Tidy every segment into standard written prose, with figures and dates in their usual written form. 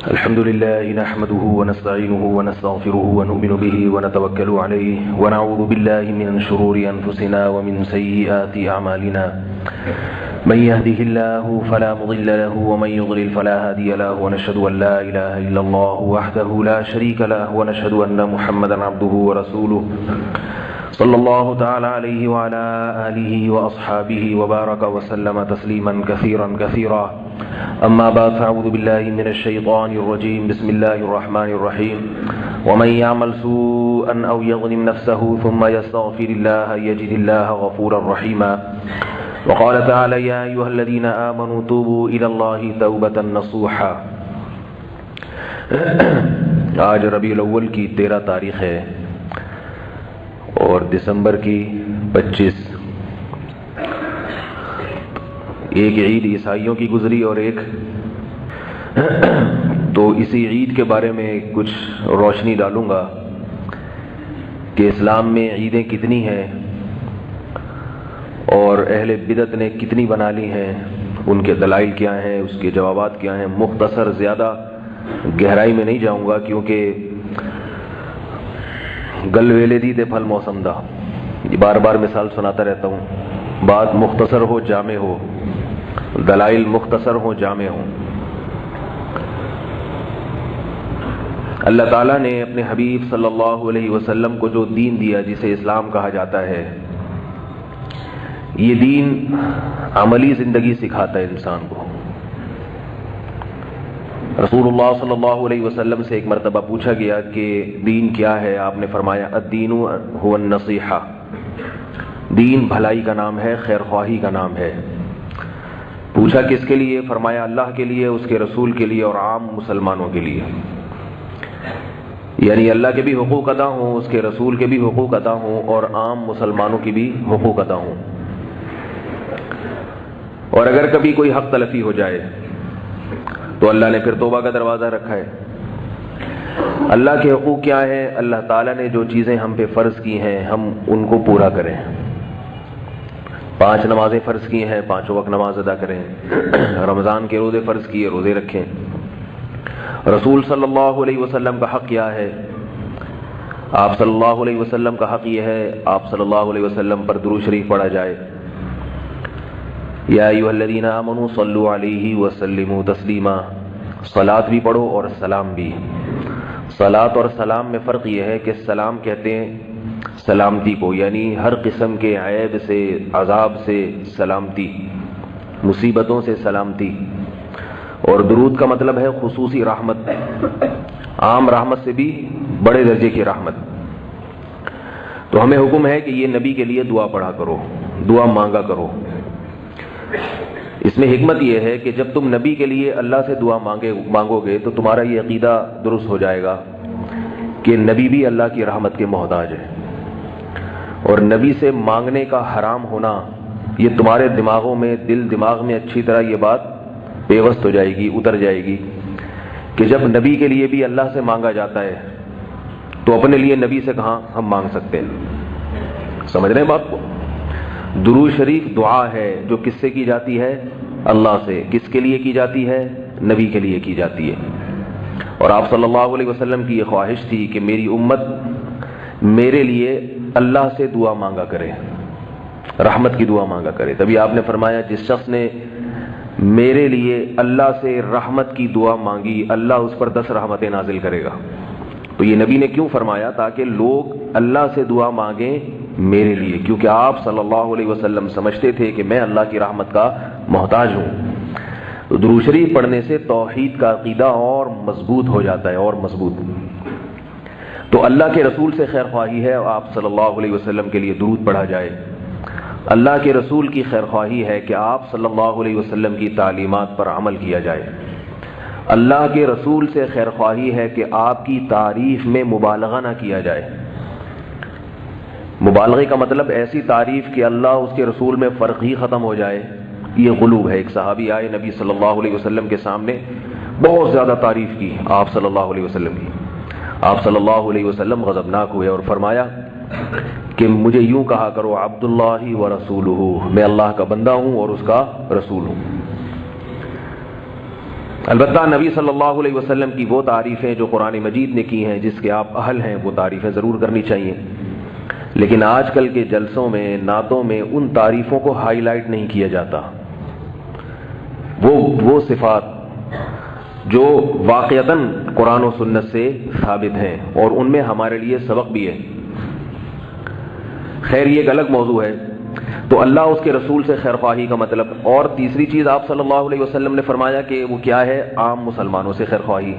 الحمد لله نحمده ونستعينه ونستغفره ونؤمن به ونتوكل عليه ونعوذ بالله من شرور أنفسنا ومن سيئات أعمالنا من يهده الله فلا مضل له ومن يضلل فلا هادي له ونشهد أن لا إله إلا الله وحده لا شريك له ونشهد أن محمدا عبده ورسوله صلى الله تعالى عليه وعلى آله وأصحابه وبارك وسلم تسليما كثيرا كثيرا أما بعد فأعوذ بالله من الشيطان الرجيم بسم الله الرحمن الرحيم ومن يعمل سوءا أو يظلم نفسه ثم يستغفر الله يجد الله غفورا رحيما وقال تعالى يا أيها الذين آمنوا توبوا إلى الله توبة نصوحا. آج ربیع الاول کی 13 تاریخ ہے اور دسمبر کی 25. ایک عید عیسائیوں کی گزری اور ایک تو اسی عید کے بارے میں کچھ روشنی ڈالوں گا کہ اسلام میں عیدیں کتنی ہیں اور اہل بدعت نے کتنی بنا لی ہیں، ان کے دلائل کیا ہیں، اس کے جوابات کیا ہیں. مختصر، زیادہ گہرائی میں نہیں جاؤں گا کیونکہ گل ویلے دی دے پھل موسم دا، یہ بار بار مثال سناتا رہتا ہوں. بات مختصر ہو جامع ہو، دلائل مختصر ہوں جامع ہوں. اللہ تعالیٰ نے اپنے حبیب صلی اللہ علیہ وسلم کو جو دین دیا جسے اسلام کہا جاتا ہے، یہ دین عملی زندگی سکھاتا ہے انسان کو. رسول اللہ صلی اللہ علیہ وسلم سے ایک مرتبہ پوچھا گیا کہ دین کیا ہے؟ آپ نے فرمایا الدین هو النصیحہ، دین بھلائی کا نام ہے، خیر خواہی کا نام ہے. پوچھا کس کے لیے؟ فرمایا اللہ کے لیے، اس کے رسول کے لیے اور عام مسلمانوں کے لیے. یعنی اللہ کے بھی حقوق ادا ہوں، اس کے رسول کے بھی حقوق ادا ہوں اور عام مسلمانوں کی بھی حقوق ادا ہوں. اور اگر کبھی کوئی حق تلفی ہو جائے تو اللہ نے پھر توبہ کا دروازہ رکھا ہے. اللہ کے حقوق کیا ہیں؟ اللہ تعالیٰ نے جو چیزیں ہم پہ فرض کی ہیں ہم ان کو پورا کریں. 5 نمازیں فرض کی ہیں، 5 وقت نماز ادا کریں. رمضان کے روزے فرض کیے، روزے رکھیں. رسول صلی اللہ علیہ وسلم کا حق کیا ہے؟ آپ صلی اللہ علیہ وسلم کا حق یہ ہے آپ صلی اللہ علیہ وسلم پر درود شریف پڑھا جائے. یا ایھا الذین آمنوا صلوا علیہ وسلموا تسلیما، صلاۃ بھی پڑھو اور سلام بھی. صلاۃ اور سلام میں فرق یہ ہے کہ سلام کہتے ہیں سلامتی کو، یعنی ہر قسم کے عیب سے، عذاب سے سلامتی، مصیبتوں سے سلامتی. اور درود کا مطلب ہے خصوصی رحمت، عام رحمت سے بھی بڑے درجے کی رحمت. تو ہمیں حکم ہے کہ یہ نبی کے لیے دعا پڑھا کرو، دعا مانگا کرو. اس میں حکمت یہ ہے کہ جب تم نبی کے لیے اللہ سے دعا مانگو گے تو تمہارا یہ عقیدہ درست ہو جائے گا کہ نبی بھی اللہ کی رحمت کے محتاج ہے. اور نبی سے مانگنے کا حرام ہونا یہ تمہارے دماغوں میں، دماغ میں اچھی طرح یہ بات پیوست ہو جائے گی، اتر جائے گی کہ جب نبی کے لیے بھی اللہ سے مانگا جاتا ہے تو اپنے لیے نبی سے کہاں ہم مانگ سکتے ہیں. سمجھ رہے ہیں بات کو؟ درود شریف دعا ہے جو کس سے کی جاتی ہے؟ اللہ سے. کس کے لیے کی جاتی ہے؟ نبی کے لیے کی جاتی ہے. اور آپ صلی اللہ علیہ وسلم کی یہ خواہش تھی کہ میری امت میرے لیے اللہ سے دعا مانگا کرے، رحمت کی دعا مانگا کرے. تبھی آپ نے فرمایا جس شخص نے میرے لیے اللہ سے رحمت کی دعا مانگی اللہ اس پر 10 رحمتیں نازل کرے گا. تو یہ نبی نے کیوں فرمایا؟ تاکہ لوگ اللہ سے دعا مانگیں میرے لیے، کیونکہ آپ صلی اللہ علیہ وسلم سمجھتے تھے کہ میں اللہ کی رحمت کا محتاج ہوں. تو درود شریف پڑھنے سے توحید کا عقیدہ اور مضبوط ہو جاتا ہے، اور مضبوط. تو اللہ کے رسول سے خیر خواہی ہے آپ صلی اللہ علیہ وسلم کے لیے درود پڑھا جائے. اللہ کے رسول کی خیر خواہی ہے کہ آپ صلی اللہ علیہ وسلم کی تعلیمات پر عمل کیا جائے. اللہ کے رسول سے خیر خواہی ہے کہ آپ کی تعریف میں مبالغہ نہ کیا جائے. مبالغے کا مطلب ایسی تعریف کہ اللہ اس کے رسول میں فرق ہی ختم ہو جائے، یہ غلو ہے. ایک صحابی آئے نبی صلی اللہ علیہ وسلم کے سامنے، بہت زیادہ تعریف کی آپ صلی اللہ علیہ وسلم کی. آپ صلی اللہ علیہ وسلم غضبناک ہوئے اور فرمایا کہ مجھے یوں کہا کرو عبداللہ و رسولہ، میں اللہ کا بندہ ہوں اور اس کا رسول ہوں۔ البتہ نبی صلی اللہ علیہ وسلم کی وہ تعریفیں جو قرآن مجید نے کی ہیں، جس کے آپ اہل ہیں، وہ تعریفیں ضرور کرنی چاہیے، لیکن آج کل کے جلسوں میں، نعتوں میں ان تعریفوں کو ہائی لائٹ نہیں کیا جاتا۔ وہ صفات جو واقعتاً قرآن و سنت سے ثابت ہیں اور ان میں ہمارے لیے سبق بھی ہے۔ خیر یہ ایک الگ موضوع ہے۔ تو اللہ اس کے رسول سے خیر خواہی کا مطلب، اور تیسری چیز آپ صلی اللہ علیہ وسلم نے فرمایا کہ وہ کیا ہے؟ عام مسلمانوں سے خیر خواہی۔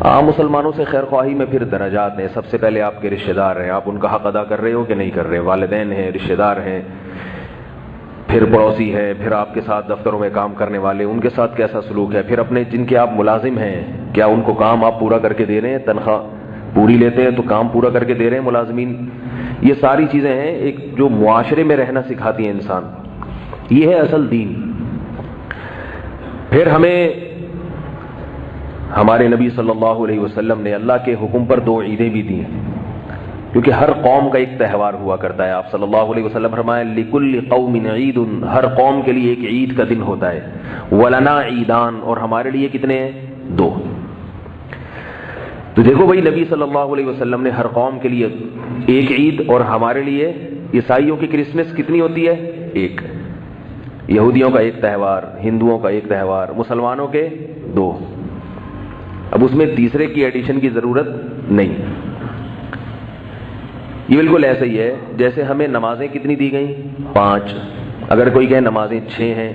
عام مسلمانوں سے خیر خواہی میں پھر درجات ہیں۔ سب سے پہلے آپ کے رشتہ دار ہیں، آپ ان کا حق ادا کر رہے ہو کہ نہیں کر رہے، والدین ہیں، رشتہ دار ہیں، پھر پڑوسی ہیں، پھر آپ کے ساتھ دفتروں میں کام کرنے والے، ان کے ساتھ کیسا سلوک ہے، پھر اپنے جن کے آپ ملازم ہیں، کیا ان کو کام آپ پورا کر کے دے رہے ہیں؟ تنخواہ پوری لیتے ہیں تو کام پورا کر کے دے رہے ہیں ملازمین؟ یہ ساری چیزیں ہیں ایک جو معاشرے میں رہنا سکھاتی ہیں انسان۔ یہ ہے اصل دین۔ پھر ہمیں ہمارے نبی صلی اللہ علیہ وسلم نے اللہ کے حکم پر 2 عیدیں بھی دی ہیں، کیونکہ ہر قوم کا ایک تہوار ہوا کرتا ہے۔ آپ صلی اللہ علیہ وسلم فرمائے لِكُلِّ قَوْمٍ عِيدٌ، ہر قوم کے لیے ایک عید کا دن ہوتا ہے۔ وَلَنَا عِيدان، اور ہمارے لیے کتنے ہیں؟ 2۔ تو دیکھو بھائی، نبی صلی اللہ علیہ وسلم نے ہر قوم کے لیے ایک عید، اور ہمارے لیے عیسائیوں کی کرسمس کتنی ہوتی ہے؟ 1۔ یہودیوں کا ایک تہوار، ہندوؤں کا ایک تہوار، مسلمانوں کے 2۔ اب اس میں تیسرے کی ایڈیشن کی ضرورت نہیں۔ یہ بالکل ایسا ہی ہے جیسے ہمیں نمازیں کتنی دی گئیں؟ 5۔ اگر کوئی کہے نمازیں 6 ہیں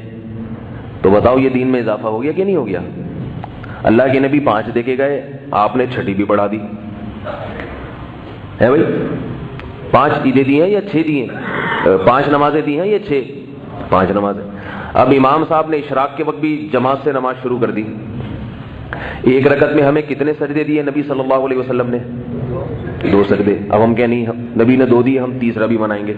تو بتاؤ یہ دین میں اضافہ ہو گیا کہ نہیں ہو گیا؟ اللہ کے نبی 5 دے کے گئے، آپ نے 6 بھی بڑھا دی ہے بھائی۔ 5 عیدیں دی ہیں یا 6 دی ہیں؟ 5 نمازیں دی ہیں یا 6؟ 5 نمازیں۔ اب امام صاحب نے اشراق کے وقت بھی جماعت سے نماز شروع کر دی۔ 1 رکعت میں ہمیں کتنے سجدے دیے نبی صلی اللہ علیہ وسلم نے؟ 2 سجدے۔ اب ہم کیا نہیں، نبی نے 2 دیے، ہم تیسرا بھی بنائیں گے؟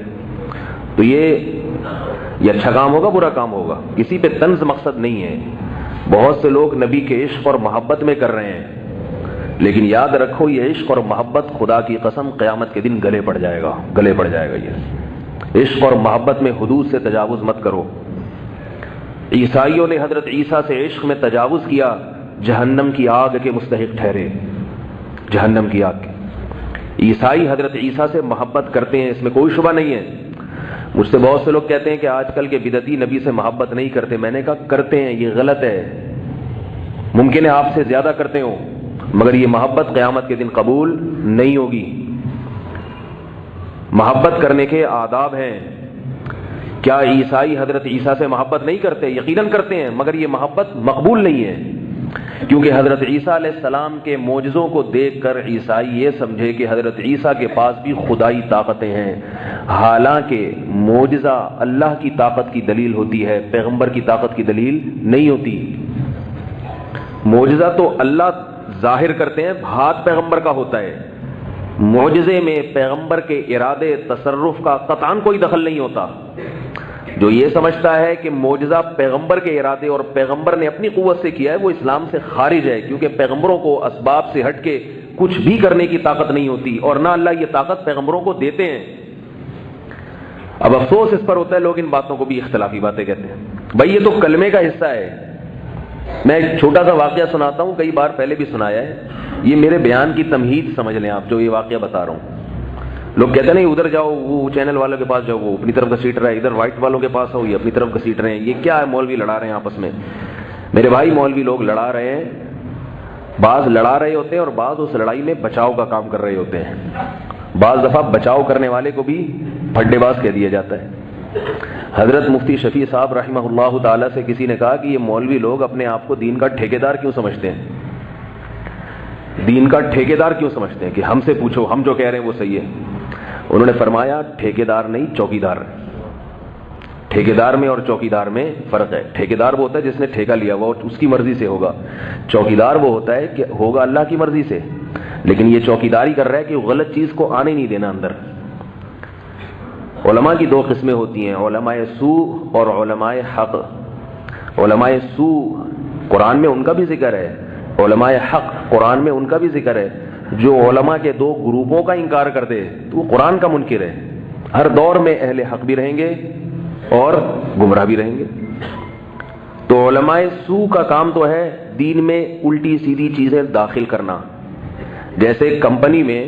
تو یہ اچھا کام ہوگا برا کام ہوگا؟ کسی پہ طنز مقصد نہیں ہے۔ بہت سے لوگ نبی کے عشق اور محبت میں کر رہے ہیں، لیکن یاد رکھو یہ عشق اور محبت خدا کی قسم قیامت کے دن گلے پڑ جائے گا، گلے پڑ جائے گا۔ یہ عشق اور محبت میں حدود سے تجاوز مت کرو۔ عیسائیوں نے حضرت عیسیٰ سے عشق میں تجاوز کیا، جہنم کی آگ کے مستحق ٹھہرے، جہنم کی آگ کے۔ عیسائی حضرت عیسیٰ سے محبت کرتے ہیں، اس میں کوئی شبہ نہیں ہے۔ مجھ سے بہت سے لوگ کہتے ہیں کہ آج کل کے بدعتی نبی سے محبت نہیں کرتے۔ میں نے کہا کرتے ہیں، یہ غلط ہے۔ ممکن ہے آپ سے زیادہ کرتے ہوں، مگر یہ محبت قیامت کے دن قبول نہیں ہوگی۔ محبت کرنے کے آداب ہیں۔ کیا عیسائی حضرت عیسیٰ سے محبت نہیں کرتے؟ یقیناً کرتے ہیں، مگر یہ محبت مقبول نہیں ہے، کیونکہ حضرت عیسیٰ علیہ السلام کے معجزوں کو دیکھ کر عیسائی یہ سمجھے کہ حضرت عیسیٰ کے پاس بھی خدائی طاقتیں ہیں، حالانکہ معجزہ اللہ کی طاقت کی دلیل ہوتی ہے، پیغمبر کی طاقت کی دلیل نہیں ہوتی۔ معجزہ تو اللہ ظاہر کرتے ہیں، ہاتھ پیغمبر کا ہوتا ہے۔ معجزے میں پیغمبر کے ارادے تصرف کا قطعاً کوئی دخل نہیں ہوتا۔ جو یہ سمجھتا ہے کہ معجزہ پیغمبر کے ارادے اور پیغمبر نے اپنی قوت سے کیا ہے، وہ اسلام سے خارج ہے، کیونکہ پیغمبروں کو اسباب سے ہٹ کے کچھ بھی کرنے کی طاقت نہیں ہوتی، اور نہ اللہ یہ طاقت پیغمبروں کو دیتے ہیں۔ اب افسوس اس پر ہوتا ہے، لوگ ان باتوں کو بھی اختلافی باتیں کہتے ہیں۔ بھائی یہ تو کلمے کا حصہ ہے۔ میں ایک چھوٹا سا واقعہ سناتا ہوں، کئی بار پہلے بھی سنایا ہے، یہ میرے بیان کی تمہید سمجھ لیں آپ، جو یہ واقعہ بتا رہا ہوں۔ لوگ کہتے ہیں نہیں ادھر جاؤ، وہ چینل والوں کے پاس جاؤ، وہ اپنی طرف گھسیٹ رہا ہے، ادھر وائٹ والوں کے پاس آؤ، یہ اپنی طرف گھسیٹ رہے ہیں، یہ کیا ہے؟ مولوی لڑا رہے ہیں آپس میں۔ میرے بھائی مولوی لوگ لڑا رہے ہیں، بعض لڑا رہے ہوتے ہیں اور بعض اس لڑائی میں بچاؤ کا کام کر رہے ہوتے ہیں۔ بعض دفعہ بچاؤ کرنے والے کو بھی پھڈے باز کہہ دیا جاتا ہے۔ حضرت مفتی شفیع صاحب رحمہ اللہ تعالیٰ سے کسی نے کہا کہ یہ مولوی لوگ اپنے آپ کو دین کا ٹھیکیدار کیوں سمجھتے ہیں؟ دین کا ٹھیکیدار کیوں سمجھتے ہیں کہ ہم سے پوچھو، ہم جو کہہ رہے ہیں وہ صحیح ہے؟ انہوں نے فرمایا ٹھیکیدار نہیں، چوکیدار۔ ٹھیکیدار میں اور چوکیدار میں فرق ہے۔ ٹھیکیدار وہ ہوتا ہے جس نے ٹھیکہ لیا، وہ اس کی مرضی سے ہوگا۔ چوکیدار وہ ہوتا ہے کہ ہوگا اللہ کی مرضی سے، لیکن یہ چوکیداری کر رہا ہے کہ غلط چیز کو آنے نہیں دینا اندر۔ علماء کی 2 قسمیں ہوتی ہیں، علماء سوء اور علماء حق۔ علماء سوء قرآن میں ان کا بھی ذکر ہے، علماء حق قرآن میں ان کا بھی ذکر ہے۔ جو علماء کے دو گروپوں کا انکار کر دے تو وہ قرآن کا منکر ہے. ہر دور میں اہل حق بھی رہیں گے اور گمراہ بھی رہیں گے. تو علماء سو کا کام تو ہے دین میں الٹی سیدھی چیزیں داخل کرنا. جیسے کمپنی میں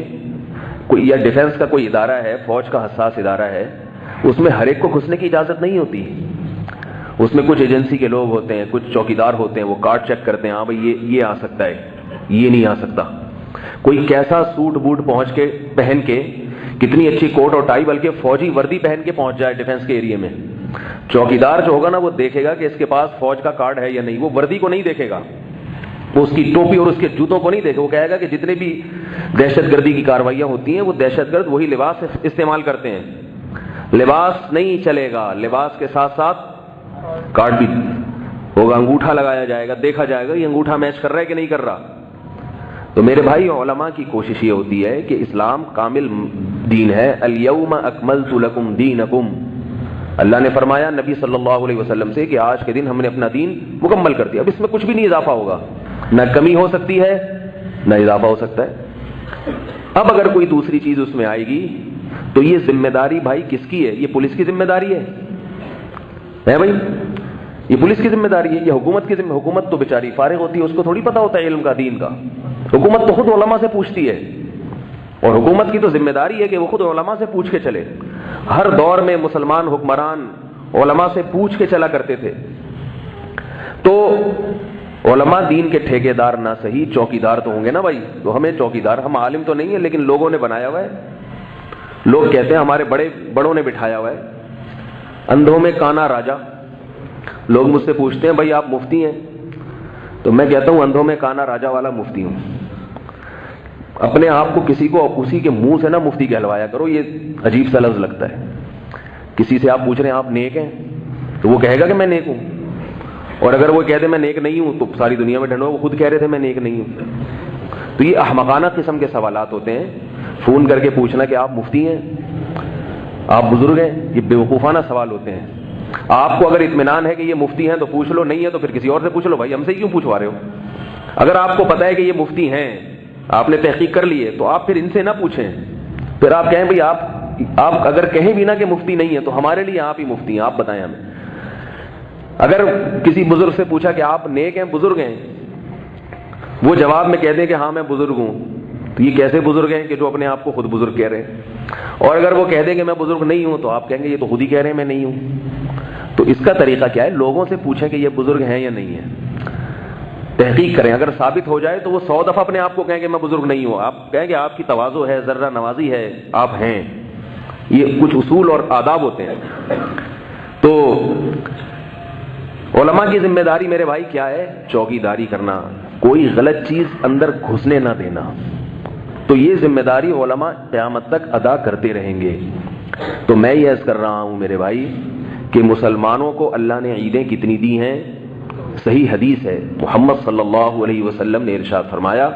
کوئی یا ڈیفنس کا کوئی ادارہ ہے، فوج کا حساس ادارہ ہے، اس میں ہر ایک کو گھسنے کی اجازت نہیں ہوتی. اس میں کچھ ایجنسی کے لوگ ہوتے ہیں، کچھ چوکیدار ہوتے ہیں، وہ کارڈ چیک کرتے ہیں، ہاں بھائی یہ آ سکتا ہے، یہ نہیں آ سکتا. کوئی کیسا سوٹ بوٹ پہن کے کتنی اچھی کوٹ اور ٹائی، بلکہ فوجی وردی پہن کے پہنچ جائے ڈیفنس کے ایریا میں، چوکیدار جو ہوگا نا وہ دیکھے گا کہ اس کے پاس فوج کا کارڈ ہے یا نہیں. وہ وردی کو نہیں دیکھے گا، وہ اس کی ٹوپی اور اس کے جوتوں کو نہیں دیکھے. وہ کہے گا کہ جتنے بھی دہشت گردی کی کاروائیاں ہوتی ہیں وہ دہشت گرد وہی لباس استعمال کرتے ہیں. لباس نہیں چلے گا، لباس کے ساتھ ساتھ کارڈ بھی ہوگا، انگوٹھا لگایا جائے گا، دیکھا جائے گا یہ انگوٹھا میچ کر رہا ہے کہ نہیں کر رہا. تو میرے بھائی علماء کی کوشش یہ ہوتی ہے کہ اسلام کامل دین ہے. الیوم اکملت لکم دینکم، اللہ نے فرمایا نبی صلی اللہ علیہ وسلم سے کہ آج کے دن ہم نے اپنا دین مکمل کر دیا. اب اس میں کچھ بھی نہیں اضافہ ہوگا، نہ کمی ہو سکتی ہے نہ اضافہ ہو سکتا ہے. اب اگر کوئی دوسری چیز اس میں آئے گی تو یہ ذمہ داری بھائی کس کی ہے؟ یہ پولیس کی ذمہ داری ہے بھائی، یہ پولیس کی ذمہ داری ہے، یہ حکومت کی ذمہ. حکومت تو بیچاری فارغ ہوتی ہے، اس کو تھوڑی پتہ ہوتا ہے علم کا، دین کا. حکومت تو خود علماء سے پوچھتی ہے، اور حکومت کی تو ذمہ داری ہے کہ وہ خود علماء سے پوچھ کے چلے. ہر دور میں مسلمان حکمران علماء سے پوچھ کے چلا کرتے تھے. تو علماء دین کے ٹھیکیدار نہ صحیح چوکیدار تو ہوں گے نا بھائی. تو ہمیں چوکیدار، ہم عالم تو نہیں ہے لیکن لوگوں نے بنایا ہوا ہے. لوگ کہتے ہیں ہمارے بڑوں نے بٹھایا ہوا ہے. اندھوں میں کانا راجا. لوگ مجھ سے پوچھتے ہیں بھائی آپ مفتی ہیں؟ تو میں کہتا ہوں اندھوں میں کانا راجا والا مفتی ہوں. اپنے آپ کو کسی کو اسی کے منہ سے نہ مفتی کہلوایا کرو، یہ عجیب سا لفظ لگتا ہے. کسی سے آپ پوچھ رہے ہیں آپ نیک ہیں تو وہ کہے گا کہ میں نیک ہوں، اور اگر وہ کہہ دے میں نیک نہیں ہوں تو ساری دنیا میں ڈھنڈو وہ خود کہہ رہے تھے میں نیک نہیں ہوں. تو یہ احمقانہ قسم کے سوالات ہوتے ہیں. فون کر کے پوچھنا کہ آپ مفتی ہیں، آپ بزرگ ہیں، یہ بیوقوفانہ سوال ہوتے ہیں. آپ کو اگر اطمینان ہے کہ یہ مفتی ہیں تو پوچھ لو، نہیں ہے تو پھر کسی اور سے پوچھ لو. بھائی ہم سے کیوں پوچھوا رہے ہو؟ اگر آپ کو پتا ہے کہ یہ مفتی ہیں، آپ نے تحقیق کر لی ہے، تو آپ پھر ان سے نہ پوچھیں. پھر آپ کہیں بھائی آپ اگر کہیں بھی نہ کہ مفتی نہیں ہے تو ہمارے لیے آپ ہی مفتی ہیں، آپ بتائیں ہمیں. اگر کسی بزرگ سے پوچھا کہ آپ نیک ہیں بزرگ ہیں، وہ جواب میں کہہ دیں کہ ہاں میں بزرگ ہوں، تو یہ کیسے بزرگ ہیں کہ جو اپنے آپ کو خود بزرگ کہہ رہے ہیں؟ اور اگر وہ کہہ دیں کہ میں بزرگ نہیں ہوں تو آپ کہیں گے یہ تو خود ہی کہہ رہے ہیں میں نہیں ہوں. تو اس کا طریقہ کیا ہے؟ لوگوں سے پوچھیں کہ یہ بزرگ ہیں یا نہیں ہیں، تحقیق کریں. اگر ثابت ہو جائے تو وہ 100 دفعہ اپنے آپ کو کہیں کہ میں بزرگ نہیں ہوں. آپ کہیں کہ آپ کی تواضع ہے، ذرہ نوازی ہے، آپ ہیں. یہ کچھ اصول اور آداب ہوتے ہیں. تو علماء کی ذمہ داری میرے بھائی کیا ہے؟ چوکیداری کرنا، کوئی غلط چیز اندر گھسنے نہ دینا. تو یہ ذمہ داری علماء قیامت تک ادا کرتے رہیں گے. تو میں یہ عرض کر رہا ہوں میرے بھائی کہ مسلمانوں کو اللہ نے عیدیں کتنی دی ہیں؟ صحیح حدیث ہے، محمد صلی اللہ علیہ وسلم نے ارشاد فرمایا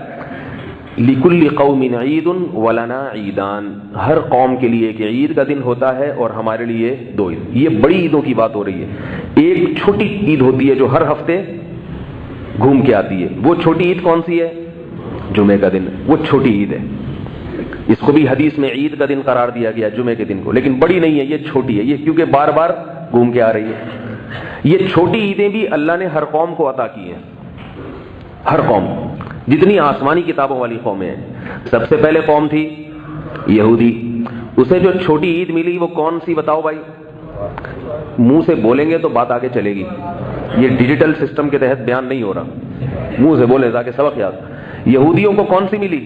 لِكُلِّ قَوْمٍ عِيدٌ وَلَنَا عِيدَانِ، ہر قوم کے لیے ایک عید کا دن ہوتا ہے اور ہمارے لیے 2 عید. یہ بڑی عیدوں کی بات ہو رہی ہے. ایک چھوٹی عید ہوتی ہے جو ہر ہفتے گھوم کے آتی ہے. وہ چھوٹی عید کون سی ہے؟ جمعے کا دن. وہ چھوٹی عید ہے، اس کو بھی حدیث میں عید کا دن قرار دیا گیا جمعے کے دن کو. لیکن بڑی نہیں ہے، یہ چھوٹی ہے، یہ کیونکہ بار بار گھوم کے آ رہی ہے. یہ چھوٹی عیدیں بھی اللہ نے ہر قوم کو عطا کی ہیں. ہر قوم، جتنی آسمانی کتابوں والی قومیں ہیں. سب سے پہلے قوم تھی یہودی، اسے جو چھوٹی عید ملی وہ کون سی بتاؤ بھائی؟ منہ سے بولیں گے تو بات آگے چلے گی. یہ ڈیجیٹل سسٹم کے تحت بیان نہیں ہو رہا، منہ سے بولیں تاکہ سبق یاد. یہودیوں کو کون سی ملی؟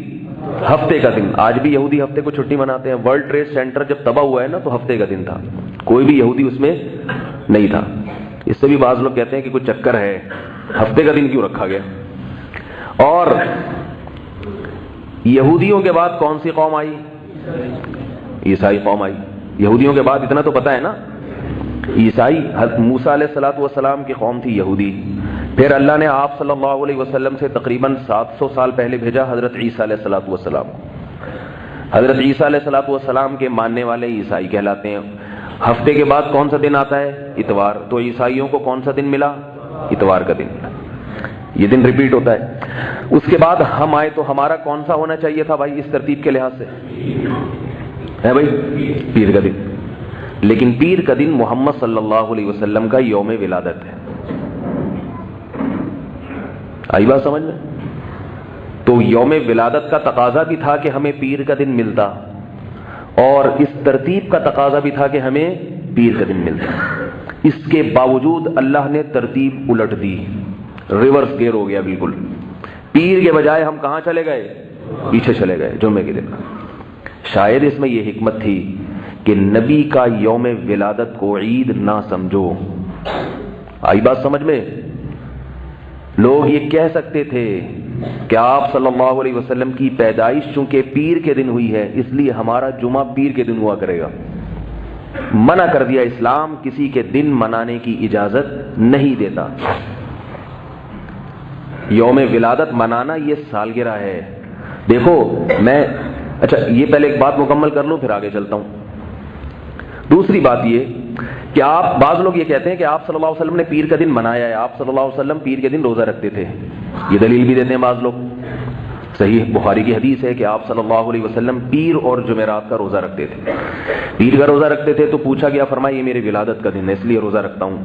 ہفتے کا دن. آج بھی یہودی ہفتے کو چھٹی مناتے ہیں. ورلڈ ٹریڈ سینٹر جب تباہ ہوا ہے نا تو ہفتے کا دن تھا، کوئی بھی یہودی اس میں نہیں تھا. اس سے بھی بعض لوگ کہتے ہیں کہ کوئی چکر ہے، ہفتے کا دن کیوں رکھا گیا. اور یہودیوں کے بعد کون سی قوم آئی؟ عیسائی قوم آئی. یہودیوں کے بعد اتنا تو پتہ ہے نا، عیسائی. موسیٰ علیہ الصلوۃ والسلام کی قوم تھی یہودی. پھر اللہ نے آپ صلی اللہ علیہ وسلم سے تقریباً 700 سال پہلے بھیجا حضرت عیسیٰ علیہ الصلوۃ والسلام. حضرت عیسیٰ علیہ الصلوۃ والسلام کے ماننے والے عیسائی کہلاتے ہیں. ہفتے کے بعد کون سا دن آتا ہے؟ اتوار. تو عیسائیوں کو کون سا دن ملا؟ اتوار کا دن. یہ دن ریپیٹ ہوتا ہے. اس کے بعد ہم آئے تو ہمارا کون سا ہونا چاہیے تھا بھائی اس ترتیب کے لحاظ سے؟ ہے بھائی پیر کا دن. لیکن پیر کا دن محمد صلی اللہ علیہ وسلم کا یوم ولادت ہے. آئی بات سمجھ میں؟ تو یوم ولادت کا تقاضا بھی تھا کہ ہمیں پیر کا دن ملتا، اور اس ترتیب کا تقاضا بھی تھا کہ ہمیں پیر کا دن ملتا. اس کے باوجود اللہ نے ترتیب الٹ دی، ریورس گیئر ہو گیا بالکل. پیر کے بجائے ہم کہاں چلے گئے؟ پیچھے چلے گئے جمعے کے دن. شاید اس میں یہ حکمت تھی کہ نبی کا یوم ولادت کو عید نہ سمجھو. آئی بات سمجھ میں؟ لوگ یہ کہہ سکتے تھے کہ آپ صلی اللہ علیہ وسلم کی پیدائش چونکہ پیر کے دن ہوئی ہے اس لیے ہمارا جمعہ پیر کے دن ہوا کرے گا. منع کر دیا. اسلام کسی کے دن منانے کی اجازت نہیں دیتا. یوم ولادت منانا یہ سالگرہ ہے. دیکھو میں اچھا یہ پہلے ایک بات مکمل کر لوں پھر آگے چلتا ہوں. دوسری بات یہ کہ آپ بعض لوگ یہ کہتے ہیں کہ آپ صلی اللہ علیہ وسلم نے پیر کا دن منایا ہے، آپ صلی اللہ علیہ وسلم پیر کے دن روزہ رکھتے تھے. یہ دلیل بھی دیتے ہیں بعض لوگ. صحیح بخاری کی حدیث ہے کہ آپ صلی اللہ علیہ وسلم پیر اور جمعرات کا روزہ رکھتے تھے. پیر کا روزہ رکھتے تھے تو پوچھا گیا، فرمایا یہ میرے ولادت کا دن ہے اس لیے روزہ رکھتا ہوں.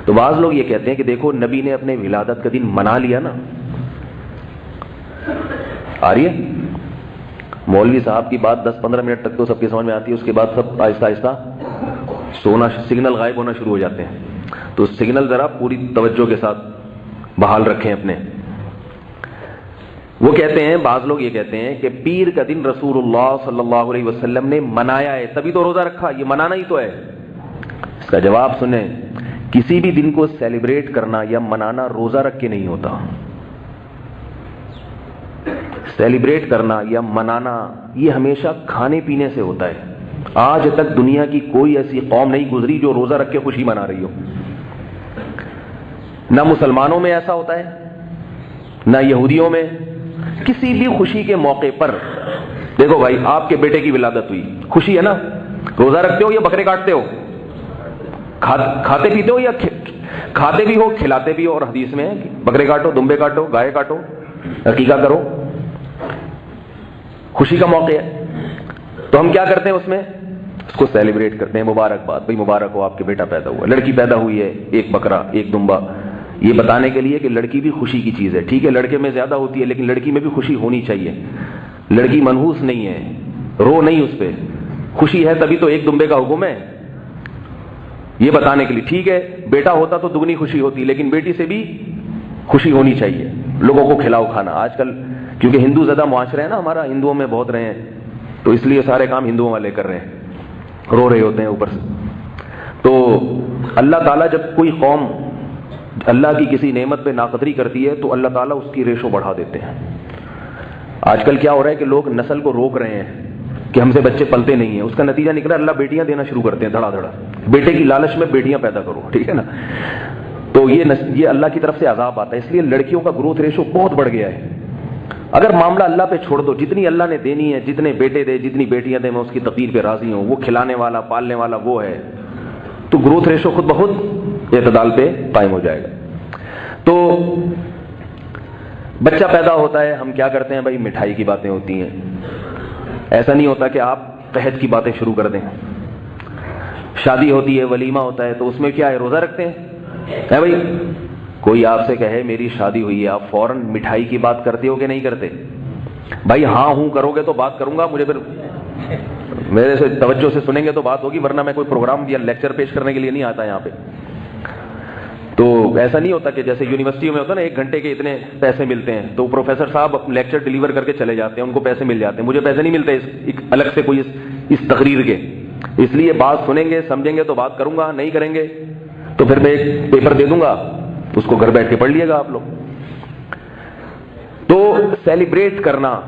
تو بعض لوگ یہ کہتے ہیں کہ دیکھو نبی نے اپنے ولادت کا دن منا لیا نا. آ رہی ہے؟ مولوی صاحب کی بات 10-15 منٹ تک تو سب کی سمجھ میں آتی ہے، اس کے بعد سب آہستہ آہستہ سونا، سگنل غائب ہونا شروع ہو جاتے ہیں. تو سگنل ذرا پوری توجہ کے ساتھ بحال رکھیں اپنے. وہ کہتے ہیں، بعض لوگ یہ کہتے ہیں کہ پیر کا دن رسول اللہ صلی اللہ علیہ وسلم نے منایا ہے تبھی تو روزہ رکھا، یہ منانا ہی تو ہے. اس کا جواب سنیں، کسی بھی دن کو سیلیبریٹ کرنا یا منانا روزہ رکھ کے نہیں ہوتا. سیلیبریٹ کرنا یا منانا یہ ہمیشہ کھانے پینے سے ہوتا ہے. آج تک دنیا کی کوئی ایسی قوم نہیں گزری جو روزہ رکھ کے خوشی منا رہی ہو. نہ مسلمانوں میں ایسا ہوتا ہے نہ یہودیوں میں. کسی بھی خوشی کے موقع پر دیکھو بھائی آپ کے بیٹے کی ولادت ہوئی، خوشی ہے نا، روزہ رکھتے ہو یا بکرے کاٹتے ہو؟ کھاتے پیتے ہو یا کھاتے بھی ہو کھلاتے بھی ہو. اور حدیث میں بکرے کاٹو، دمبے کاٹو، گائے کاٹو، عقیقہ کرو. خوشی کا موقع ہے تو ہم کیا کرتے ہیں اس میں؟ اس کو سیلیبریٹ کرتے ہیں. مبارکباد بھائی، مبارک ہو آپ کے بیٹا پیدا ہوا، لڑکی پیدا ہوئی ہے، ایک بکرا ایک دمبا. یہ بتانے کے لیے کہ لڑکی بھی خوشی کی چیز ہے. ٹھیک ہے لڑکے میں زیادہ ہوتی ہے لیکن لڑکی میں بھی خوشی ہونی چاہیے. لڑکی منحوس نہیں ہے، رو نہیں اس پہ. خوشی ہے تبھی تو ایک دمبے کا حکم ہے. یہ بتانے کے لیے. ٹھیک ہے بیٹا ہوتا تو دگنی خوشی ہوتی لیکن بیٹی سے بھی خوشی ہونی چاہیے. لوگوں کو کھلاؤ کھانا. آج کل کیونکہ ہندو زدہ معاشرہ ہے نا ہمارا، ہندوؤں میں بہت رہے ہیں تو اس لیے سارے کام ہندوؤں والے کر رہے ہیں، رو رہے ہوتے ہیں اوپر سے. تو اللہ تعالیٰ جب کوئی قوم اللہ کی کسی نعمت پہ ناقدری کرتی ہے تو اللہ تعالیٰ اس کی ریشو بڑھا دیتے ہیں. آج کل کیا ہو رہا ہے کہ لوگ نسل کو روک رہے ہیں کہ ہم سے بچے پلتے نہیں ہیں. اس کا نتیجہ نکلا اللہ بیٹیاں دینا شروع کرتے ہیں دھڑا دھڑا. بیٹے کی لالچ میں بیٹیاں پیدا کرو. ٹھیک ہے نا؟ تو یہ اللہ کی طرف سے عذاب آتا ہے. اس لیے لڑکیوں کا گروتھ ریشو بہت بڑھ گیا ہے. اگر معاملہ اللہ پہ چھوڑ دو، جتنی اللہ نے دینی ہے، جتنے بیٹے دے جتنی بیٹیاں دے میں اس کی تقدیر پہ راضی ہوں، وہ کھلانے والا پالنے والا وہ ہے، تو گروتھ ریشو خود بخود اعتدال پہ قائم ہو جائے گا. تو بچہ پیدا ہوتا ہے، ہم کیا کرتے ہیں بھائی؟ مٹھائی کی باتیں ہوتی ہیں. ایسا نہیں ہوتا کہ آپ قحط کی باتیں شروع کر دیں. شادی ہوتی ہے، ولیمہ ہوتا ہے، تو اس میں کیا ہے؟ روزہ رکھتے ہیں. ہے بھائی کوئی آپ سے کہے میری شادی ہوئی ہے، آپ فوراً مٹھائی کی بات کرتے ہو کہ نہیں کرتے؟ بھائی ہاں ہوں کرو گے تو بات کروں گا، مجھے پھر میرے سے توجہ سے سنیں گے تو بات ہوگی، ورنہ میں کوئی پروگرام یا لیکچر پیش کرنے کے لیے نہیں آتا یہاں پہ. تو ایسا نہیں ہوتا کہ جیسے یونیورسٹی میں ہوتا نا 1 گھنٹے کے اتنے پیسے ملتے ہیں تو پروفیسر صاحب لیکچر ڈیلیور کر کے چلے جاتے ہیں، ان کو پیسے مل جاتے ہیں. مجھے پیسے نہیں ملتے الگ سے کوئی اس تقریر کے. اس لیے بات سنیں گے سمجھیں گے تو بات کروں گا، نہیں کریں گے تو پھر میں ایک پیپر دے دوں گا، اس کو گھر بیٹھ کے پڑھ لیے گا آپ لوگ. تو سیلیبریٹ کرنا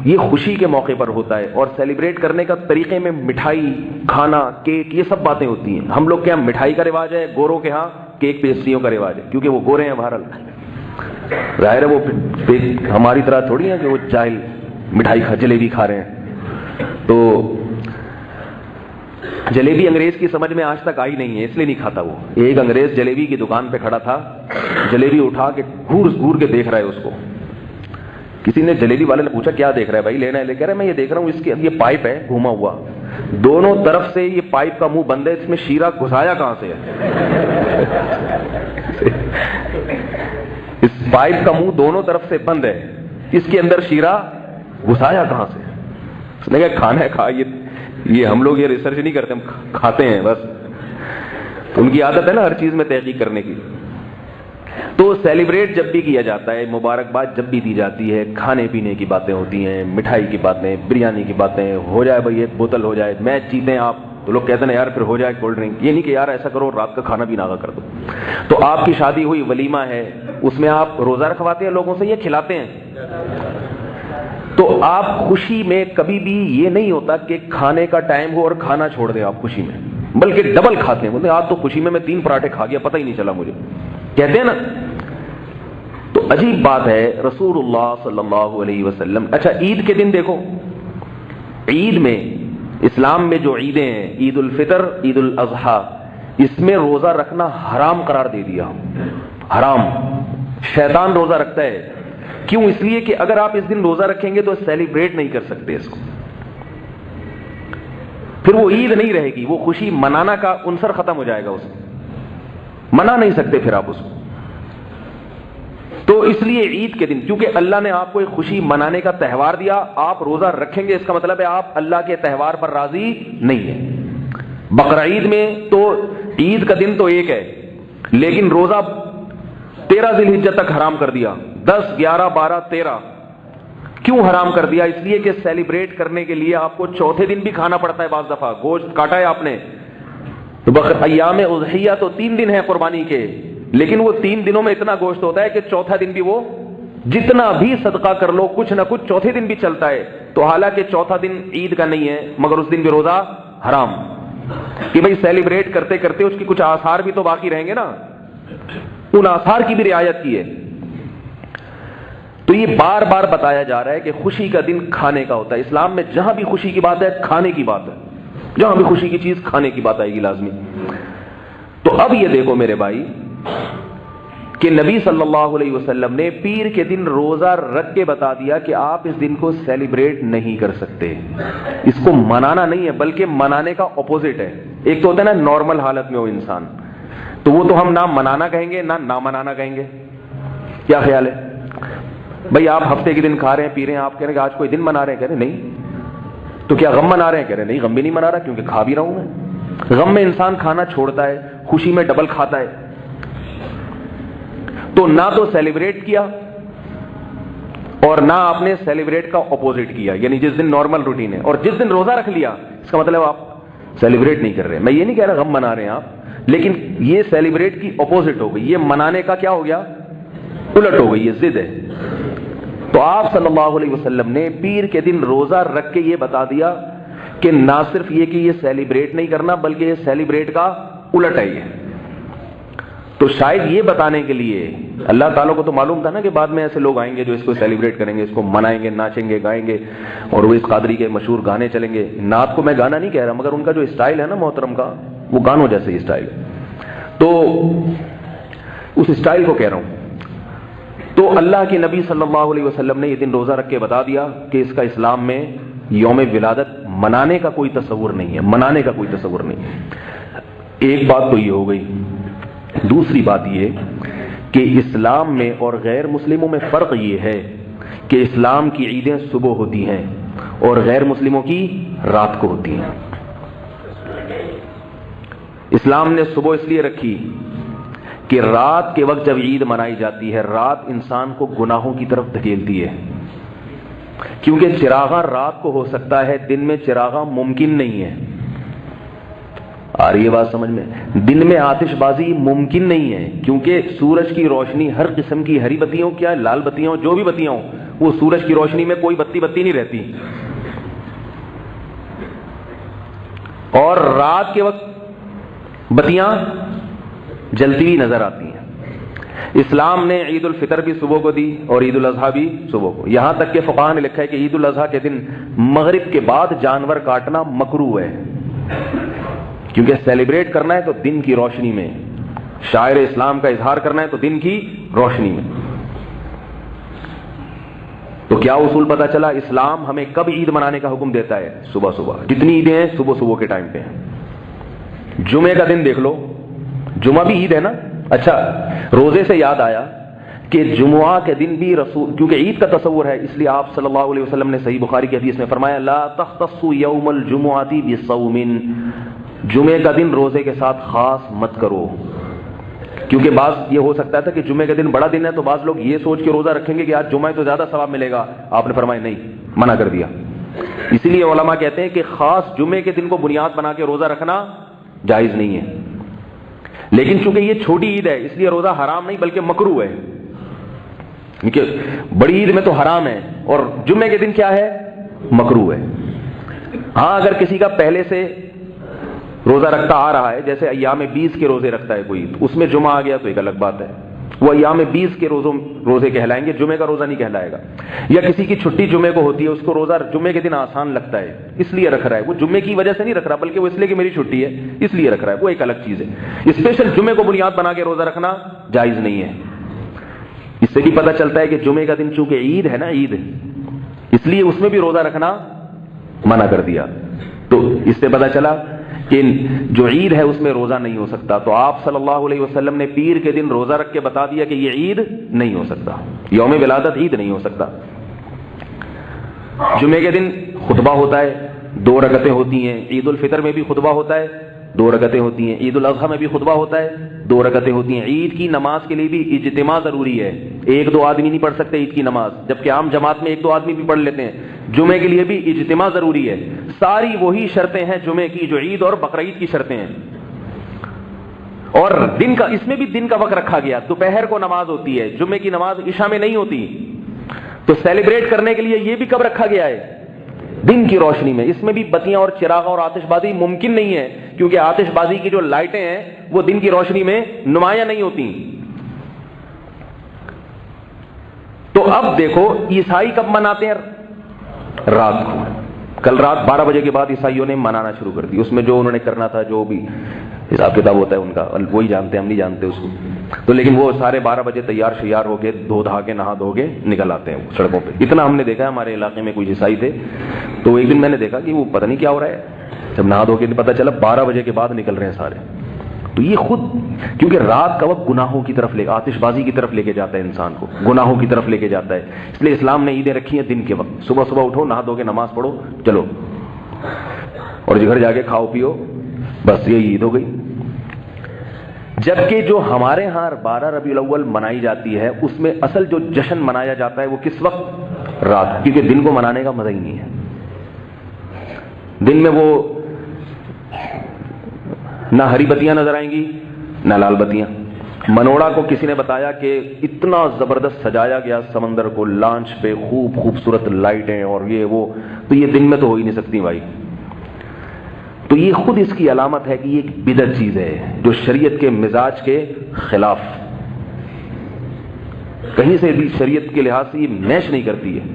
یہ خوشی کے موقع پر ہوتا ہے، اور سیلیبریٹ کرنے کا طریقے میں مٹھائی کھانا، کیک، یہ سب باتیں ہوتی ہیں. ہم لوگ کے یہاں مٹھائی کا رواج ہے، گوروں کے ہاں کیک پیسٹریوں کا رواج ہے، کیونکہ وہ گورے ہیں بہرحال. ظاہر ہے وہ ہماری طرح تھوڑی ہے کہ وہ جاہل مٹھائی جلیبی کھا رہے ہیں. تو جلیبی انگریز کی سمجھ میں آج تک آئی نہیں ہے، اس لیے نہیں کھاتا وہ۔ ایک انگریز جلیبی کی دکان پہ کھڑا تھا، جلیبی اٹھا کے گھور گھور کے دیکھ رہا ہے اس کو۔ کسی نے جلیبی والے نے پوچھا کیا دیکھ رہا ہے بھائی، لینا ہے؟ لے کہہ رہا ہے میں یہ دیکھ رہا ہوں اس کے یہ پائپ ہے گھوما ہوا، دونوں طرف سے یہ پائپ کا منہ بند ہے، اس میں شیرہ گھسایا کہاں سے ہے؟ اس پائپ کا منہ دونوں طرف سے بند ہے، اس کے اندر شیرہ گھسایا کہاں سے؟ اس نے کہا کھانا ہے کھا، یہ ہم لوگ یہ ریسرچ نہیں کرتے، ہم کھاتے ہیں بس۔ ان کی عادت ہے نا ہر چیز میں تحقیق کرنے کی۔ تو سیلیبریٹ جب بھی کیا جاتا ہے، مبارکباد جب بھی دی جاتی ہے، کھانے پینے کی باتیں ہوتی ہیں، مٹھائی کی باتیں، بریانی کی باتیں، ہو جائے بھائی ایک بوتل ہو جائے، میچ جیتیں آپ تو لوگ کہتے ہیں یار پھر ہو جائے کولڈ ڈرنک، یہ نہیں کہ یار ایسا کرو رات کا کھانا بھی ناغا کر دو۔ تو آپ کی شادی ہوئی، ولیمہ ہے، اس میں آپ روزہ رکھواتے ہیں لوگوں سے یا کھلاتے ہیں؟ تو آپ خوشی میں کبھی بھی یہ نہیں ہوتا کہ کھانے کا ٹائم ہو اور کھانا چھوڑ دیں آپ خوشی میں، بلکہ ڈبل کھاتے ہیں، بولتے ہیں آج تو خوشی میں 3 پراٹھے کھا گیا، پتہ ہی نہیں چلا مجھے، کہتے ہیں نا۔ تو عجیب بات ہے، رسول اللہ صلی اللہ علیہ وسلم۔ اچھا عید کے دن دیکھو، عید میں اسلام میں جو عیدیں ہیں، عید الفطر، عید الاضحیٰ، اس میں روزہ رکھنا حرام قرار دے دیا، حرام۔ شیطان روزہ رکھتا ہے، کیوں؟ اس لیے کہ اگر آپ اس دن روزہ رکھیں گے تو سیلیبریٹ نہیں کر سکتے اس کو، پھر وہ عید نہیں رہے گی، وہ خوشی منانا کا عنصر ختم ہو جائے گا، اس میں منا نہیں سکتے پھر آپ اس کو۔ تو اس لیے عید کے دن، کیونکہ اللہ نے آپ کو ایک خوشی منانے کا تہوار دیا، آپ روزہ رکھیں گے، اس کا مطلب ہے آپ اللہ کے تہوار پر راضی نہیں ہیں۔ بقرعید میں تو عید کا دن تو ایک ہے، لیکن روزہ 13 ذی الحجہ تک حرام کر دیا، 10، 11، 12، 13۔ کیوں حرام کر دیا؟ اس لیے کہ سیلیبریٹ کرنے کے لیے آپ کو چوتھے دن بھی کھانا پڑتا ہے، بعض دفعہ گوشت کاٹا ہے آپ نے تو ایام اضحیہ تو 3 دن ہے قربانی کے، لیکن وہ 3 دنوں میں اتنا گوشت ہوتا ہے کہ چوتھا دن بھی وہ جتنا بھی صدقہ کر لو کچھ نہ کچھ چوتھے دن بھی چلتا ہے۔ تو حالانکہ چوتھا دن عید کا نہیں ہے، مگر اس دن بھی روزہ حرام، کہ بھئی سیلیبریٹ کرتے کرتے اس کی کچھ آثار بھی تو باقی رہیں گے نا، ان آثار کی بھی رعایت کی ہے۔ تو یہ بار بار بتایا جا رہا ہے کہ خوشی کا دن کھانے کا ہوتا ہے۔ اسلام میں جہاں بھی خوشی کی بات ہے کھانے کی بات ہے، جہاں بھی خوشی کی چیز کھانے کی بات آئے گی لازمی۔ تو اب یہ دیکھو میرے بھائی کہ نبی صلی اللہ علیہ وسلم نے پیر کے دن روزہ رکھ کے بتا دیا کہ آپ اس دن کو سیلیبریٹ نہیں کر سکتے، اس کو منانا نہیں ہے بلکہ منانے کا اپوزٹ ہے۔ ایک تو ہوتا ہے نا نارمل حالت میں ہو انسان، تو وہ تو ہم نہ منانا کہیں گے نہ منانا کہیں گے، کیا خیال ہے بھئی؟ آپ ہفتے کے دن کھا رہے ہیں پی رہے ہیں، آپ کہہ رہے ہیں کہ آج کوئی دن منا رہے ہیں، کہہ رہے ہیں نہیں، تو کیا غم منا رہے ہیں؟ کہہ رہے ہیں نہیں، غم بھی نہیں منا رہا کیونکہ کھا بھی رہا ہوں میں۔ غم میں انسان کھانا چھوڑتا ہے، خوشی میں ڈبل کھاتا ہے۔ تو نہ تو سیلیبریٹ کیا اور نہ آپ نے سیلیبریٹ کا اپوزٹ کیا، یعنی جس دن نارمل روٹین ہے، اور جس دن روزہ رکھ لیا اس کا مطلب آپ سیلیبریٹ نہیں کر رہے۔ میں یہ نہیں کہہ رہا غم منا رہے ہیں آپ، لیکن یہ سیلیبریٹ کی اپوزٹ ہو گئی، یہ منانے کا کیا ہو گیا؟ الٹ ہو گئی، یہ ضد ہے۔ تو آپ صلی اللہ علیہ وسلم نے پیر کے دن روزہ رکھ کے یہ بتا دیا کہ نہ صرف یہ کہ یہ سیلیبریٹ نہیں کرنا بلکہ یہ سیلیبریٹ کا الٹ ہے یہ۔ تو شاید یہ بتانے کے لیے اللہ تعالیٰ کو تو معلوم تھا نا کہ بعد میں ایسے لوگ آئیں گے جو اس کو سیلیبریٹ کریں گے، اس کو منائیں گے، ناچیں گے، گائیں گے، اور وہ اس قادری کے مشہور گانے چلیں گے۔ نعت کو میں گانا نہیں کہہ رہا، مگر ان کا جو اسٹائل ہے نا محترم کا، وہ گانوں جیسے ہی اسٹائل ہے، تو اس اسٹائل کو کہہ رہا ہوں۔ تو اللہ کے نبی صلی اللہ علیہ وسلم نے یہ دن روزہ رکھ کے بتا دیا کہ اس کا اسلام میں یوم ولادت منانے کا کوئی تصور نہیں ہے، منانے کا کوئی تصور نہیں ہے۔ ایک بات تو یہ ہو گئی۔ دوسری بات یہ کہ اسلام میں اور غیر مسلموں میں فرق یہ ہے کہ اسلام کی عیدیں صبح ہوتی ہیں اور غیر مسلموں کی رات کو ہوتی ہیں۔ اسلام نے صبح اس لیے رکھی کہ رات کے وقت جب عید منائی جاتی ہے، رات انسان کو گناہوں کی طرف دھکیلتی ہے، کیونکہ چراغاں رات کو ہو سکتا ہے، دن میں چراغاں ممکن نہیں ہے۔ آ رہی ہے بات سمجھ میں؟ دن میں آتش بازی ممکن نہیں ہے، کیونکہ سورج کی روشنی ہر قسم کی، ہری بتیوں کیا لال بتیاں جو بھی بتیاں ہوں، وہ سورج کی روشنی میں کوئی بتی نہیں رہتی، اور رات کے وقت بتیاں جلتی ہوئی نظر آتی ہیں۔ اسلام نے عید الفطر بھی صبح کو دی اور عید الاضحیٰ بھی صبح کو، یہاں تک کہ فقہاء نے لکھا ہے کہ عید الاضحیٰ کے دن مغرب کے بعد جانور کاٹنا مکروہ ہے، کیونکہ سیلیبریٹ کرنا ہے تو دن کی روشنی میں، شاعر اسلام کا اظہار کرنا ہے تو دن کی روشنی میں. تو کیا اصول پتا چلا؟ اسلام ہمیں کب عید منانے کا حکم دیتا ہے؟ صبح صبح. جتنی عیدیں ہیں صبح صبح کے ٹائم پہ ہیں. جمعے کا دن دیکھ لو، جمعہ بھی عید ہے نا. اچھا، روزے سے یاد آیا کہ جمعہ کے دن بھی رسول، کیونکہ عید کا تصور ہے اس لیے آپ صلی اللہ علیہ وسلم نے صحیح بخاری کی حدیث میں فرمایا لا تختصوا یوم الجمعۃ بصوم، جمعے کا دن روزے کے ساتھ خاص مت کرو. کیونکہ بعض یہ ہو سکتا تھا کہ جمعے کا دن بڑا دن ہے تو بعض لوگ یہ سوچ کے روزہ رکھیں گے کہ آج جمعہ ہے تو زیادہ ثواب ملے گا. آپ نے فرمایا نہیں، منع کر دیا. اسی لیے علماء کہتے ہیں کہ خاص جمعے کے دن کو بنیاد بنا کے روزہ رکھنا جائز نہیں ہے. لیکن چونکہ یہ چھوٹی عید ہے اس لیے روزہ حرام نہیں بلکہ مکروہ ہے. کیونکہ بڑی عید میں تو حرام ہے اور جمعے کے دن کیا ہے؟ مکروہ ہے. ہاں اگر کسی کا پہلے سے روزہ رکھتا آ رہا ہے، جیسے ایام 20 کے روزے رکھتا ہے کوئی، اس میں جمعہ آ گیا تو ایک الگ بات ہے، وہ ایام 20 کے روزے کہلائیں گے، جمعے کا روزہ نہیں کہلائے گا. یا کسی کی چھٹی جمعے کو ہوتی ہے، اس کو روزہ جمعے کے دن آسان لگتا ہے اس لیے رکھ رہا ہے، وہ جمعے کی وجہ سے نہیں رکھ رہا بلکہ وہ اس لیے کہ میری چھٹی ہے اس لیے رکھ رہا ہے، وہ ایک الگ چیز ہے. اسپیشل جمعے کو بنیاد بنا کے روزہ رکھنا جائز نہیں ہے. اس سے بھی پتہ چلتا ہے کہ جمعے کا دن چونکہ عید ہے نا، عید اس لیے اس میں بھی روزہ رکھنا منع کر دیا. تو اس سے پتہ چلا کہ جو عید ہے اس میں روزہ نہیں ہو سکتا. تو آپ صلی اللہ علیہ وسلم نے پیر کے دن روزہ رکھ کے بتا دیا کہ یہ عید نہیں ہو سکتا، یوم ولادت عید نہیں ہو سکتا. جمعے کے دن خطبہ ہوتا ہے، 2 رکعتیں ہوتی ہیں. عید الفطر میں بھی خطبہ ہوتا ہے، 2 رکعتیں ہوتی ہیں. عید الاضحیٰ میں بھی خطبہ ہوتا ہے، 2 رکعتیں ہوتی ہیں. عید کی نماز کے لیے بھی اجتماع ضروری ہے. 1-2 آدمی نہیں پڑھ سکتے عید کی نماز، جبکہ عام جماعت میں 1-2 آدمی بھی پڑھ لیتے ہیں. جمعے کے لیے بھی اجتماع ضروری ہے. ساری وہی شرطیں ہیں جمعے کی جو عید اور بقرعید کی شرطیں ہیں. اور دن کا، اس میں بھی دن کا وقت رکھا گیا. دوپہر کو نماز ہوتی ہے، جمعے کی نماز عشاء میں نہیں ہوتی. تو سیلیبریٹ کرنے کے لیے یہ بھی کب رکھا گیا ہے؟ دن کی روشنی میں. اس میں بھی بتیاں اور چراغ اور آتش بازی ممکن نہیں ہے کیونکہ آتش بازی کی جو لائٹیں ہیں وہ دن کی روشنی میں نمایاں نہیں ہوتی. تو اب دیکھو عیسائی کب مناتے ہیں؟ رات کو. کل رات 12 بجے کے بعد عیسائیوں نے منانا شروع کر دی. اس میں جو انہوں نے کرنا تھا، جو بھی حساب کتاب ہوتا ہے ان کا، وہی جانتے ہیں، ہم نہیں جانتے اس کو. تو لیکن وہ سارے 12 بجے تیار شیار ہو کے دھو دھا کے نہا دھو کے نکل آتے ہیں سڑکوں پہ. اتنا ہم نے دیکھا ہے. ہمارے علاقے میں کوئی عیسائی تھے تو ایک دن میں نے دیکھا کہ وہ پتہ نہیں کیا ہو رہا ہے، جب نہا دھو کے پتہ چلا 12 بجے کے بعد نکل رہے ہیں سارے. تو یہ خود، کیونکہ رات کا وقت گناہوں کی طرف آتش بازی کی طرف لے کے جاتا ہے انسان کو، گناہوں کی طرف لے کے جاتا ہے. اس لیے اسلام نے عیدیں رکھی ہیں دن کے وقت. صبح صبح اٹھو، نہا دھو کے نماز پڑھو، چلو اور گھر جا کے کھاؤ پیو، بس یہی عید ہو گئی. جبکہ جو ہمارے ہاں 12 ربیع الاول منائی جاتی ہے اس میں اصل جو جشن منایا جاتا ہے وہ کس وقت؟ رات. کیونکہ دن کو منانے کا مزہ ہی نہیں ہے. دن میں وہ نہ ہری بتیاں نظر آئیں گی نہ لال بتیاں. منوڑا کو کسی نے بتایا کہ اتنا زبردست سجایا گیا سمندر کو لانچ پہ، خوبصورت لائٹیں اور یہ وہ، تو یہ دن میں تو ہو ہی نہیں سکتی بھائی. تو یہ خود اس کی علامت ہے کہ یہ ایک بدعت چیز ہے جو شریعت کے مزاج کے خلاف، کہیں سے بھی شریعت کے لحاظ سے یہ میچ نہیں کرتی ہے.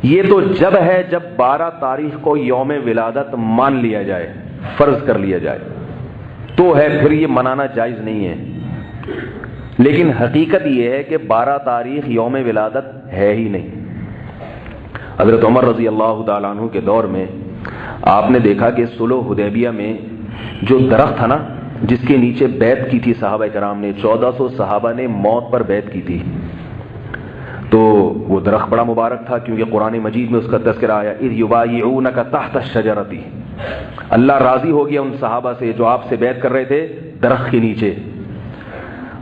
یہ تو جب ہے جب 12 تاریخ کو یوم ولادت مان لیا جائے، فرض کر لیا جائے تو ہے، پھر یہ منانا جائز نہیں ہے. لیکن حقیقت یہ ہے کہ 12 تاریخ یوم ولادت ہے ہی نہیں. حضرت عمر رضی اللہ تعالیٰ عنہ کے دور میں آپ نے دیکھا کہ صلح حدیبیہ میں جو درخت تھا نا جس کے نیچے بیعت کی تھی صحابہ کرام نے، 1400 صحابہ نے موت پر بیعت کی تھی. تو وہ درخت بڑا مبارک تھا کیونکہ قرآن مجید میں اس کا تذکرہ آیا، اذ یبایعونک تحت الشجرۃ. اللہ راضی ہو گیا ان صحابہ سے جو آپ سے بیعت کر رہے تھے درخت کے نیچے.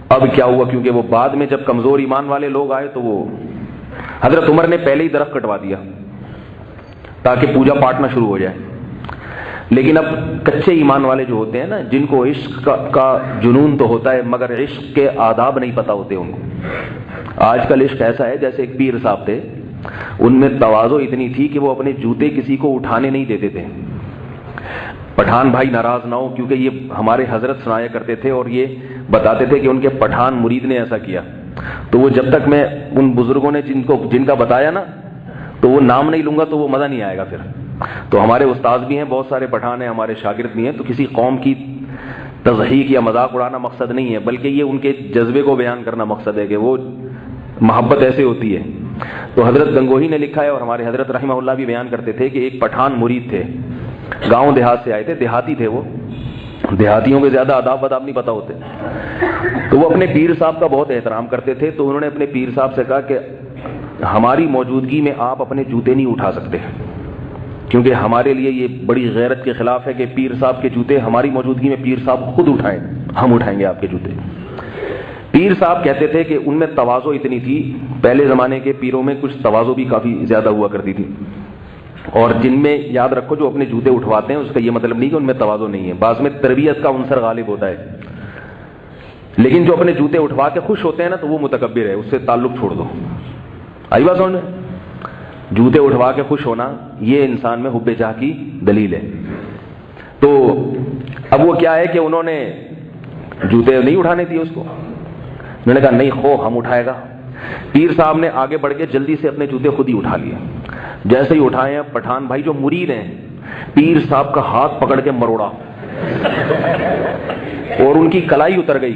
اب کیا ہوا، کیونکہ وہ بعد میں جب کمزور ایمان والے لوگ آئے تو وہ حضرت عمر نے پہلے ہی درخت کٹوا دیا تاکہ پوجا پاٹ نہ شروع ہو جائے. لیکن اب کچے ایمان والے جو ہوتے ہیں نا، جن کو عشق کا جنون تو ہوتا ہے مگر عشق کے آداب نہیں پتہ ہوتے ان کو. آج کل عشق ایسا ہے، جیسے ایک پیر صاحب تھے، ان میں تواضع اتنی تھی کہ وہ اپنے جوتے کسی کو اٹھانے نہیں دیتے تھے. پٹھان بھائی ناراض نہ ہو، کیونکہ یہ ہمارے حضرت سنایا کرتے تھے اور یہ بتاتے تھے کہ ان کے پٹھان مرید نے ایسا کیا. تو وہ جب تک میں ان بزرگوں نے جن کا بتایا نا تو وہ نام نہیں لوں گا تو وہ مزہ نہیں آئے گا. پھر تو ہمارے استاد بھی ہیں، بہت سارے پٹھان ہیں، ہمارے شاگرد بھی ہیں، تو کسی قوم کی تضحیک یا مذاق اڑانا مقصد نہیں ہے، بلکہ یہ ان کے جذبے کو بیان کرنا مقصد ہے کہ وہ محبت ایسے ہوتی ہے۔ تو حضرت گنگوہی نے لکھا ہے، اور ہمارے حضرت رحمہ اللہ بھی بیان کرتے تھے کہ ایک پٹھان مرید تھے، گاؤں دیہات سے آئے تھے، دیہاتی تھے وہ، دیہاتیوں کے زیادہ آداب وداب نہیں پتہ ہوتے، تو وہ اپنے پیر صاحب کا بہت احترام کرتے تھے۔ تو انہوں نے اپنے پیر صاحب سے کہا کہ ہماری موجودگی میں آپ اپنے جوتے نہیں اٹھا سکتے، کیونکہ ہمارے لیے یہ بڑی غیرت کے خلاف ہے کہ پیر صاحب کے جوتے ہماری موجودگی میں پیر صاحب خود اٹھائیں، ہم اٹھائیں گے آپ کے جوتے۔ پیر صاحب کہتے تھے کہ ان میں تواضع اتنی تھی، پہلے زمانے کے پیروں میں کچھ تواضع بھی کافی زیادہ ہوا کرتی تھی، اور جن میں یاد رکھو جو اپنے جوتے اٹھواتے ہیں اس کا یہ مطلب نہیں کہ ان میں تواضع نہیں ہے، بعض میں تربیت کا عنصر غالب ہوتا ہے، لیکن جو اپنے جوتے اٹھوا کے خوش ہوتے ہیں نا تو وہ متکبر ہے، اس سے تعلق چھوڑ دو۔ آئی بات سمجھ میں؟ جوتے اٹھوا کے خوش ہونا یہ انسان میں حب جاہ کی دلیل ہے۔ تو اب وہ کیا ہے کہ انہوں نے جوتے نہیں اٹھانے دیے اس کو، انہوں نے کہا نہیں خو ہم اٹھائے گا۔ پیر صاحب نے آگے بڑھ کے جلدی سے اپنے جوتے خود ہی اٹھا لیے، جیسے ہی اٹھائے ہیں پٹھان بھائی جو مرید ہیں پیر صاحب کا ہاتھ پکڑ کے مروڑا اور ان کی کلائی اتر گئی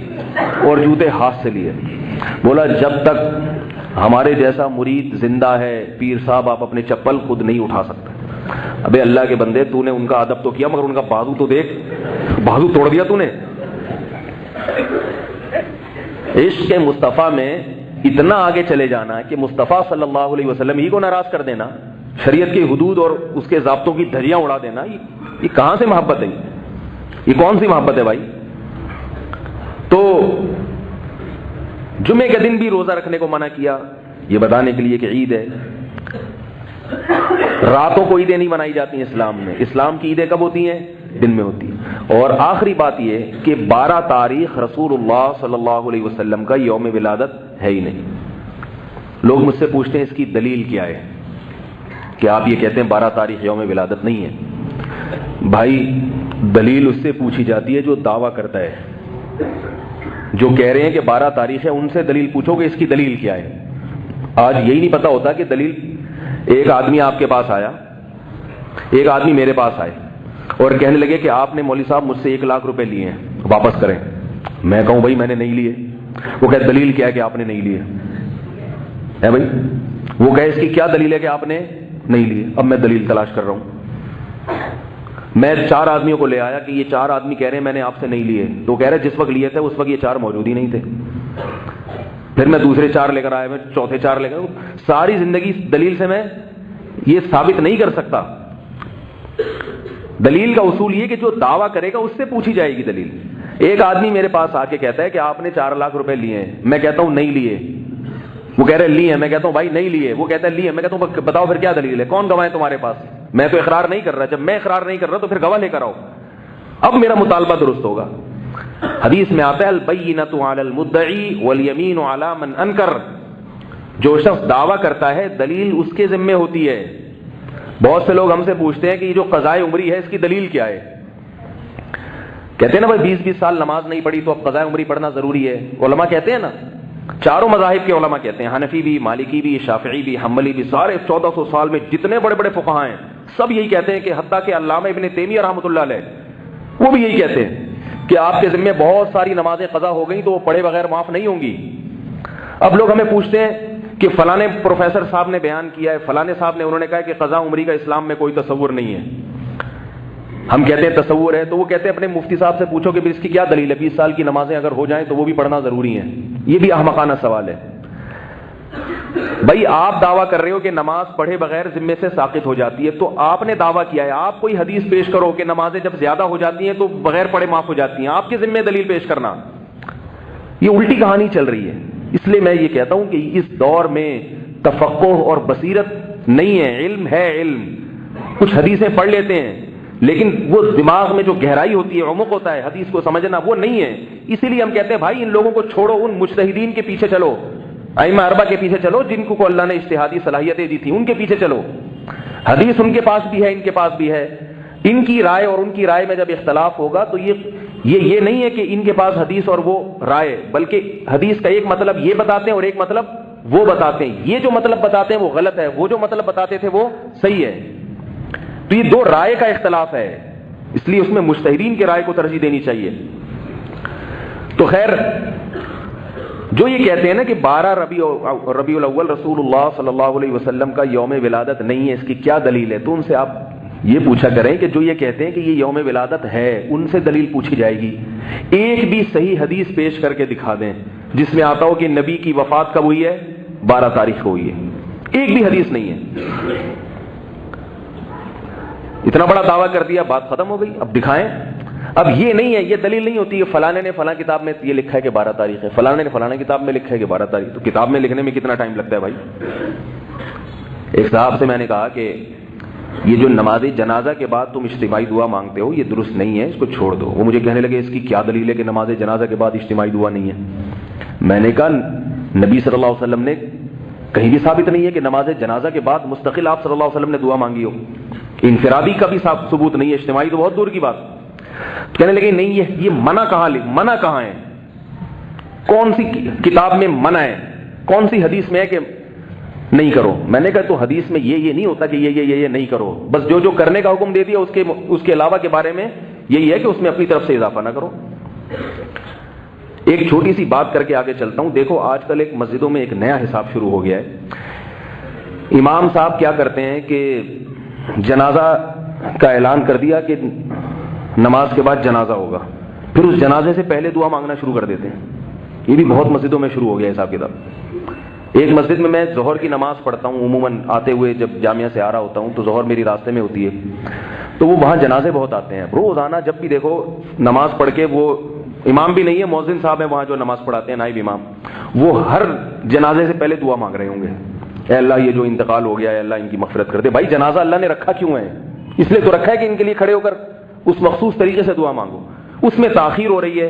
اور جوتے ہاتھ سے لیے، بولا جب تک ہمارے جیسا مرید زندہ ہے پیر صاحب آپ اپنے چپل خود نہیں اٹھا سکتے۔ ابے اللہ کے بندے تو نے ان کا ادب تو کیا مگر ان کا بازو تو دیکھ، بازو توڑ دیا تو نے۔ عشق مصطفیٰ میں اتنا آگے چلے جانا کہ مصطفیٰ صلی اللہ علیہ وسلم ہی کو ناراض کر دینا، شریعت کی حدود اور اس کے ضابطوں کی دھجیاں اڑا دینا، یہ کہاں سے محبت ہے؟ یہ کون سی محبت ہے بھائی؟ تو جمعے کے دن بھی روزہ رکھنے کو منع کیا، یہ بتانے کے لیے کہ عید ہے۔ راتوں کو عیدیں نہیں منائی جاتی ہیں اسلام میں، اسلام کی عیدیں کب ہوتی ہیں؟ دن میں ہوتی ہے۔ اور آخری بات یہ کہ 12 تاریخ رسول اللہ صلی اللہ علیہ وسلم کا یوم ولادت ہے ہی نہیں۔ لوگ مجھ سے پوچھتے ہیں اس کی دلیل کیا ہے کہ آپ یہ کہتے ہیں 12 تاریخ یوم ولادت نہیں ہے۔ بھائی دلیل اس سے پوچھی جاتی ہے جو دعویٰ کرتا ہے، جو کہہ رہے ہیں کہ 12 تاریخ ہے ان سے دلیل پوچھو کہ اس کی دلیل کیا ہے۔ آج یہی نہیں پتا ہوتا کہ دلیل، ایک آدمی آپ کے پاس آیا، ایک آدمی میرے پاس آئے اور کہنے لگے کہ آپ نے مولوی صاحب مجھ سے 1 لاکھ روپے لیے ہیں واپس کریں۔ میں کہوں بھائی میں نے نہیں لیے، وہ کہے دلیل کیا ہے کہ آپ نے نہیں لیے ہے بھائی؟ وہ کہے اس کی کیا دلیل ہے کہ آپ نے نہیں لیے؟ اب میں دلیل تلاش کر رہا ہوں، میں 4 آدمیوں کو لے آیا کہ یہ 4 آدمی کہہ رہے ہیں میں نے آپ سے نہیں لیے، تو کہہ رہے جس وقت لیے تھے اس وقت یہ 4 موجود ہی نہیں تھے۔ پھر میں دوسرے 4 لے کر آیا، میں چوتھے 4 لے کر، ساری زندگی دلیل سے میں یہ ثابت نہیں کر سکتا۔ دلیل کا اصول یہ کہ جو دعویٰ کرے گا اس سے پوچھی جائے گی دلیل۔ ایک آدمی میرے پاس آ کے کہتا ہے کہ آپ نے 4 لاکھ روپے لیے ہیں، میں کہتا ہوں نہیں لیے، وہ کہہ رہے لیے ہیں، میں کہتا ہوں بھائی نہیں لیے، وہ کہتا ہے لیے، میں کہتا ہوں بتاؤ پھر کیا دلیل ہے، کون گواہ ہے تمہارے پاس؟ میں تو اقرار نہیں کر رہا، جب میں اقرار نہیں کر رہا تو پھر گواہ لے کر آؤ، اب میرا مطالبہ درست ہوگا۔ حدیث میں آتا ہے البینۃ علی المدعی والیمین علی من انکر، جو شخص دعویٰ کرتا ہے دلیل اس کے ذمہ ہوتی ہے۔ بہت سے لوگ ہم سے پوچھتے ہیں کہ یہ جو قضائے عمری ہے اس کی دلیل کیا ہے؟ کہتے ہیں نا بھائی 20 سال نماز نہیں پڑھی تو اب قضائے عمری پڑھنا ضروری ہے۔ علماء کہتے ہیں نا، چاروں مذاہب کے علماء کہتے ہیں، حنفی بھی، مالکی بھی، شافعی بھی، حنبلی بھی، سارے 1400 سال میں جتنے بڑے بڑے فقہاء ہیں سب یہی کہتے ہیں کہ حتیٰ کہ علامہ ابن تیمیہ رحمۃ اللہ علیہ وہ بھی یہی کہتے ہیں کہ آپ کے ذمہ بہت ساری نمازیں قضا ہو گئیں تو وہ پڑھے بغیر معاف نہیں ہوں گی۔ اب لوگ ہمیں پوچھتے ہیں کہ فلانے پروفیسر صاحب نے بیان کیا ہے، فلانے صاحب نے، انہوں نے کہا کہ قضا عمری کا اسلام میں کوئی تصور نہیں ہے۔ ہم کہتے ہیں تصور ہے، تو وہ کہتے ہیں اپنے مفتی صاحب سے پوچھو کہ اس کی کیا دلیل ہے، 20 سال کی نمازیں اگر ہو جائیں تو وہ بھی پڑھنا ضروری ہے۔ یہ بھی احمقانہ سوال ہے۔ بھائی آپ دعویٰ کر رہے ہو کہ نماز پڑھے بغیر ذمے سے ساقط ہو جاتی ہے، تو آپ نے دعویٰ کیا ہے، آپ کوئی حدیث پیش کرو کہ نمازیں جب زیادہ ہو جاتی ہیں تو بغیر پڑھے معاف ہو جاتی ہیں، آپ کے ذمے دلیل پیش کرنا، یہ الٹی کہانی چل رہی ہے۔ اس لیے میں یہ کہتا ہوں کہ اس دور میں تفقہ اور بصیرت نہیں ہے، علم ہے، علم کچھ حدیثیں پڑھ لیتے ہیں لیکن وہ دماغ میں جو گہرائی ہوتی ہے، عمق ہوتا ہے حدیث کو سمجھنا، وہ نہیں ہے۔ اسی لیے ہم کہتے ہیں بھائی ان لوگوں کو چھوڑو، ان مجتہدین کے پیچھے چلو، ائمہ اربعہ کے پیچھے چلو، جن کو اللہ نے اجتہادی صلاحیتیں دی تھی ان کے پیچھے چلو۔ حدیث ان کے پاس بھی ہے، ان کے پاس بھی ہے، ان کی رائے اور ان کی رائے میں جب اختلاف ہوگا تو یہ نہیں ہے کہ ان کے پاس حدیث اور وہ رائے، بلکہ حدیث کا ایک مطلب یہ بتاتے ہیں اور ایک مطلب وہ بتاتے ہیں، یہ جو مطلب بتاتے ہیں وہ غلط ہے، وہ جو مطلب بتاتے تھے وہ صحیح ہے۔ تو یہ دو رائے کا اختلاف ہے، اس لیے اس میں مجتہدین کی رائے کو ترجیح دینی چاہیے۔ تو خیر، جو یہ کہتے ہیں نا کہ 12 ربیع الاول رسول اللہ صلی اللہ علیہ وسلم کا یوم ولادت نہیں ہے، اس کی کیا دلیل ہے؟ تو ان سے آپ یہ پوچھا کریں کہ جو یہ کہتے ہیں کہ یہ یوم ولادت ہے، ان سے دلیل پوچھی جائے گی، ایک بھی صحیح حدیث پیش کر کے دکھا دیں جس میں آتا ہو کہ نبی کی وفات کب ہوئی ہے؟ 12 تاریخ کو ہوئی ہے۔ ایک بھی حدیث نہیں ہے۔ اتنا بڑا دعویٰ کر دیا، بات ختم ہو گئی، اب دکھائیں۔ اب یہ نہیں ہے، یہ دلیل نہیں ہوتی کہ فلانے نے فلاں کتاب میں یہ لکھا ہے کہ 12 تاریخ ہے، فلانے نے فلاں کتاب میں لکھا ہے کہ 12 تاریخ۔ تو کتاب میں لکھنے میں کتنا ٹائم لگتا ہے بھائی؟ ایک صاحب سے میں نے کہا کہ یہ جو نماز جنازہ کے بعد تم اجتماعی دعا مانگتے ہو یہ درست نہیں ہے، اس کو چھوڑ دو۔ وہ مجھے کہنے لگے اس کی کیا دلیل ہے کہ نماز جنازہ کے بعد اجتماعی دعا نہیں ہے؟ میں نے کہا نبی صلی اللہ علیہ وسلم نے کہیں بھی ثابت نہیں ہے کہ نماز جنازہ کے بعد مستقل آپ صلی اللہ علیہ وسلم نے دعا مانگی ہو، انفرادی کا بھی ثبوت نہیں ہے، اجتماعی تو بہت دور کی بات۔ کہنے لگے نہیں، یہ منع کہاں ہے؟ کون سی کتاب میں منع ہے؟ کون سی حدیث میں ہے کہ نہیں کرو؟ میں نے کہا تو حدیث میں یہ نہیں ہوتا کہ یہ نہیں کرو، بس جو کرنے کا حکم دے دیا اس کے علاوہ کے بارے میں یہی ہے کہ اس میں اپنی طرف سے اضافہ نہ کرو۔ ایک چھوٹی سی بات کر کے آگے چلتا ہوں۔ دیکھو آج کل ایک مسجدوں میں ایک نیا حساب شروع ہو گیا ہے۔ امام صاحب کیا کرتے ہیں کہ جنازہ کا اعلان کر دیا کہ نماز کے بعد جنازہ ہوگا، پھر اس جنازے سے پہلے دعا مانگنا شروع کر دیتے ہیں۔ یہ بھی بہت مسجدوں میں شروع ہو گیا حساب کتاب۔ ایک مسجد میں ظہر کی نماز پڑھتا ہوں، عموماً آتے ہوئے جب جامعہ سے آ رہا ہوتا ہوں تو ظہر میری راستے میں ہوتی ہے، تو وہ وہاں جنازے بہت آتے ہیں روزانہ۔ جب بھی دیکھو نماز پڑھ کے، وہ امام بھی نہیں ہے، مؤذن صاحب ہیں وہاں جو نماز پڑھاتے ہیں، نائب امام، وہ ہر جنازے سے پہلے دعا مانگ رہے ہوں گے، اے اللہ یہ جو انتقال ہو گیا ہے اللہ ان کی مغفرت کر دے۔ بھائی جنازہ اللہ نے رکھا کیوں ہے؟ اس لیے تو رکھا ہے کہ ان کے لیے کھڑے ہو کر اس مخصوص طریقے سے دعا مانگو۔ اس میں تاخیر ہو رہی ہے،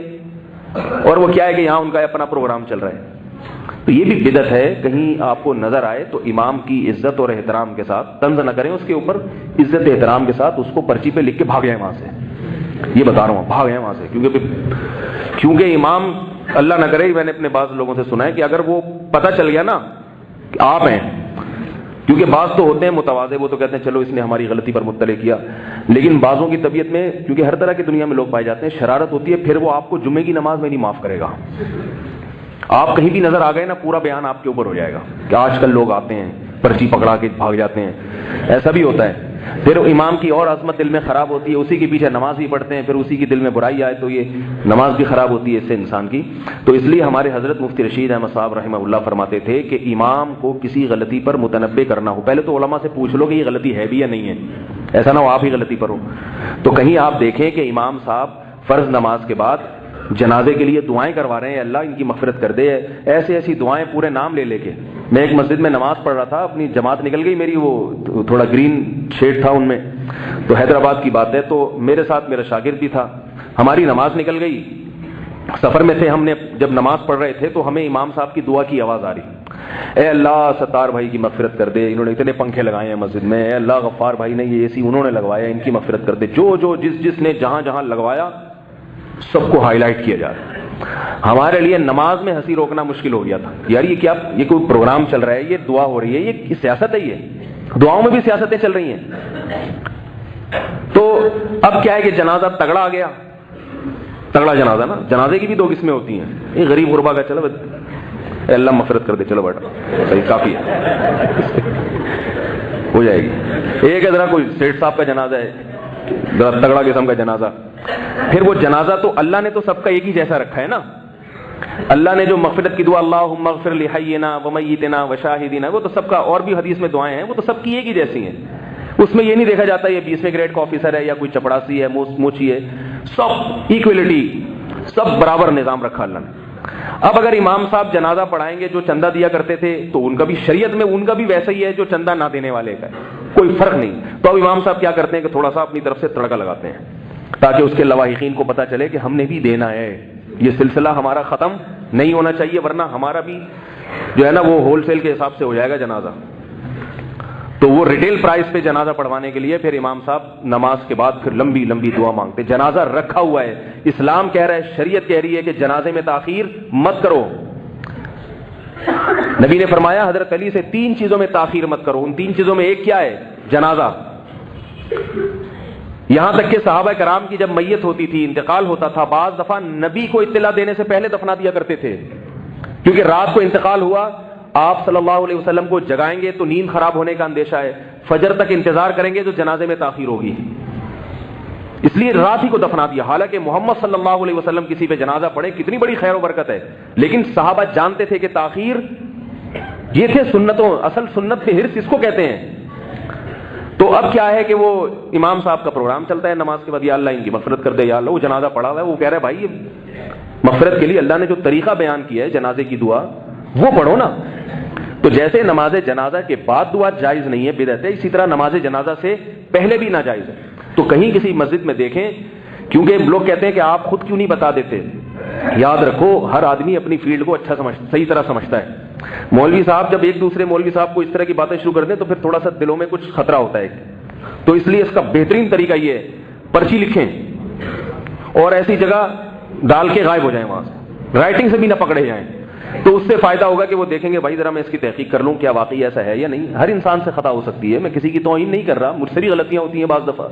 اور وہ کیا ہے کہ یہاں ان کا اپنا پروگرام چل رہا ہے۔ تو یہ بھی بدعت ہے۔ کہیں آپ کو نظر آئے تو امام کی عزت اور احترام کے ساتھ طنز نہ کریں، اس کے اوپر عزت احترام کے ساتھ اس کو پرچی پہ لکھ کے بھاگ جائیں وہاں سے۔ یہ بتا رہا ہوں، بھاگ جائیں وہاں سے، کیونکہ امام اللہ نہ کرے، میں نے اپنے بعض لوگوں سے سنا ہے کہ اگر وہ پتہ چل گیا نا کہ آپ ہیں، کیونکہ بعض تو ہوتے ہیں متواضع، وہ تو کہتے ہیں چلو اس نے ہماری غلطی پر مطلع کیا، لیکن بعضوں کی طبیعت میں، کیونکہ ہر طرح کی دنیا میں لوگ پائے جاتے ہیں، شرارت ہوتی ہے، پھر وہ آپ کو جمعے کی نماز میں نہیں معاف کرے گا۔ آپ کہیں بھی نظر آ گئے نا، پورا بیان آپ کے اوپر ہو جائے گا کہ آج کل لوگ آتے ہیں پرچی پکڑا کے بھاگ جاتے ہیں، ایسا بھی ہوتا ہے۔ پھر امام کی اور عظمت دل میں خراب ہوتی ہے، اسی کے پیچھے نماز بھی پڑھتے ہیں، پھر اسی کی دل میں برائی آئے تو یہ نماز بھی خراب ہوتی ہے اس سے انسان کی۔ تو اس لیے ہمارے حضرت مفتی رشید احمد صاحب رحمہ اللہ فرماتے تھے کہ امام کو کسی غلطی پر متنبع کرنا ہو، پہلے تو علماء سے پوچھ لو کہ یہ غلطی ہے بھی یا نہیں ہے، ایسا نہ ہو آپ ہی غلطی پر ہو۔ تو کہیں آپ دیکھیں کہ امام صاحب فرض نماز کے بعد جنازے کے لیے دعائیں کروا رہے ہیں، اللہ ان کی مغفرت کر دے، ایسی دعائیں پورے نام لے کے۔ میں ایک مسجد میں نماز پڑھ رہا تھا، اپنی جماعت نکل گئی میری، وہ تھوڑا گرین شیڈ تھا ان میں، تو حیدرآباد کی بات ہے، تو میرے ساتھ میرا شاگرد بھی تھا، ہماری نماز نکل گئی، سفر میں تھے، ہم نے جب نماز پڑھ رہے تھے تو ہمیں امام صاحب کی دعا کی آواز آ رہی، اے اللہ ستار بھائی کی مغفرت کر دے، انہوں نے اتنے پنکھے لگائے ہیں مسجد میں، اے اللہ غفار بھائی نے یہ اے سی انہوں نے لگوایا، ان کی مغفرت کر دے، جو جس نے جہاں لگوایا سب کو ہائی لائٹ کیا جا رہا ہے۔ ہمارے لیے نماز میں ہنسی روکنا مشکل ہو گیا تھا، یار یہ کوئی پروگرام چل رہا ہے، یہ دعا ہو رہی ہے، یہ سیاست ہے، یہ دعاؤں میں بھی سیاستیں چل رہی ہیں۔ تو اب کیا ہے کہ جنازہ تگڑا آ گیا، تگڑا جنازہ نا، جنازے کی بھی 2 قسمیں ہوتی ہیں، ایک غریب غربا کا، چلو اے اللہ مغفرت کر دے، چلو بیٹا صحیح کافی ہے ہو جائے گی۔ ایک ہے ذرا کوئی سیٹھ صاحب کا جنازہ ہے، ذرا تگڑا قسم کا جنازہ، پھر وہ جنازہ تو اللہ نے تو سب کا ایک ہی جیسا رکھا ہے نا، اللہ نے جو مغفرت کی دعا اللہم اغفر لحینا ومیتنا وشاہدینا، وہ تو سب کا، اور بھی حدیث میں دعائیں ہیں، وہ تو سب کی ایک ہی جیسی ہیں، اس میں یہ نہیں دیکھا جاتا یہ 20ویں گریڈ کا آفیسر ہے یا کوئی چپڑاسی ہے، موچی ہے، سب ایکویلٹی، سب برابر نظام رکھا اللہ نے۔ اب اگر امام صاحب جنازہ پڑھائیں گے جو چندہ دیا کرتے تھے تو ان کا بھی شریعت میں ان کا بھی ویسا ہی ہے جو چندہ نہ دینے والے کا ہے، کوئی فرق نہیں۔ تو اب امام صاحب کیا کرتے ہیں کہ تھوڑا سا اپنی طرف سے تڑکا لگاتے ہیں تاکہ اس کے لواحقین کو پتہ چلے کہ ہم نے بھی دینا ہے، یہ سلسلہ ہمارا ختم نہیں ہونا چاہیے، ورنہ ہمارا بھی جو ہے نا وہ ہول سیل کے حساب سے ہو جائے گا جنازہ۔ تو وہ ریٹیل پرائس پہ جنازہ پڑھوانے کے لیے پھر امام صاحب نماز کے بعد پھر لمبی دعا مانگتے۔ جنازہ رکھا ہوا ہے، اسلام کہہ رہا ہے، شریعت کہہ رہی ہے کہ جنازے میں تاخیر مت کرو۔ نبی نے فرمایا حضرت علی سے 3 چیزوں میں تاخیر مت کرو، ان 3 چیزوں میں ایک کیا ہے؟ جنازہ۔ یہاں تک کہ صحابہ کرام کی جب میت ہوتی تھی، انتقال ہوتا تھا، بعض دفعہ نبی کو اطلاع دینے سے پہلے دفنا دیا کرتے تھے، کیونکہ رات کو انتقال ہوا، آپ صلی اللہ علیہ وسلم کو جگائیں گے تو نیند خراب ہونے کا اندیشہ ہے، فجر تک انتظار کریں گے تو جنازے میں تاخیر ہوگی، اس لیے رات ہی کو دفنا دیا۔ حالانکہ محمد صلی اللہ علیہ وسلم کسی پہ جنازہ پڑھے کتنی بڑی خیر و برکت ہے، لیکن صحابہ جانتے تھے کہ تاخیر، یہ تھے سنتوں، اصل سنت کے حرص اس کو کہتے ہیں۔ تو اب کیا ہے کہ وہ امام صاحب کا پروگرام چلتا ہے نماز کے بعد، یا اللہ ان کی مغفرت کر دے، یا اللہ وہ جنازہ پڑھا ہوا ہے، وہ کہہ رہے بھائی مغفرت کے لیے اللہ نے جو طریقہ بیان کیا ہے جنازے کی دعا وہ پڑھو نا۔ تو جیسے نماز جنازہ کے بعد دعا جائز نہیں ہے، بدعت ہے، اسی طرح نماز جنازہ سے پہلے بھی ناجائز ہے۔ تو کہیں کسی مسجد میں دیکھیں، کیونکہ لوگ کہتے ہیں کہ آپ خود کیوں نہیں بتا دیتے، یاد رکھو ہر آدمی اپنی فیلڈ کو اچھا صحیح طرح سمجھتا ہے۔ مولوی صاحب جب ایک دوسرے مولوی صاحب کو اس طرح کی باتیں شروع کر دیں تو پھر تھوڑا سا دلوں میں کچھ خطرہ ہوتا ہے، تو اس لیے اس کا بہترین طریقہ یہ ہے پرچی لکھیں اور ایسی جگہ ڈال کے غائب ہو جائیں، وہاں سے رائٹنگ سے بھی نہ پکڑے جائیں، تو اس سے فائدہ ہوگا کہ وہ دیکھیں گے بھائی ذرا میں اس کی تحقیق کر لوں کیا واقعی ایسا ہے یا نہیں۔ ہر انسان سے خطا ہو سکتی ہے، میں کسی کی توہین نہیں کر رہا، مجھ سے بھی غلطیاں ہوتی ہیں، بعض دفعہ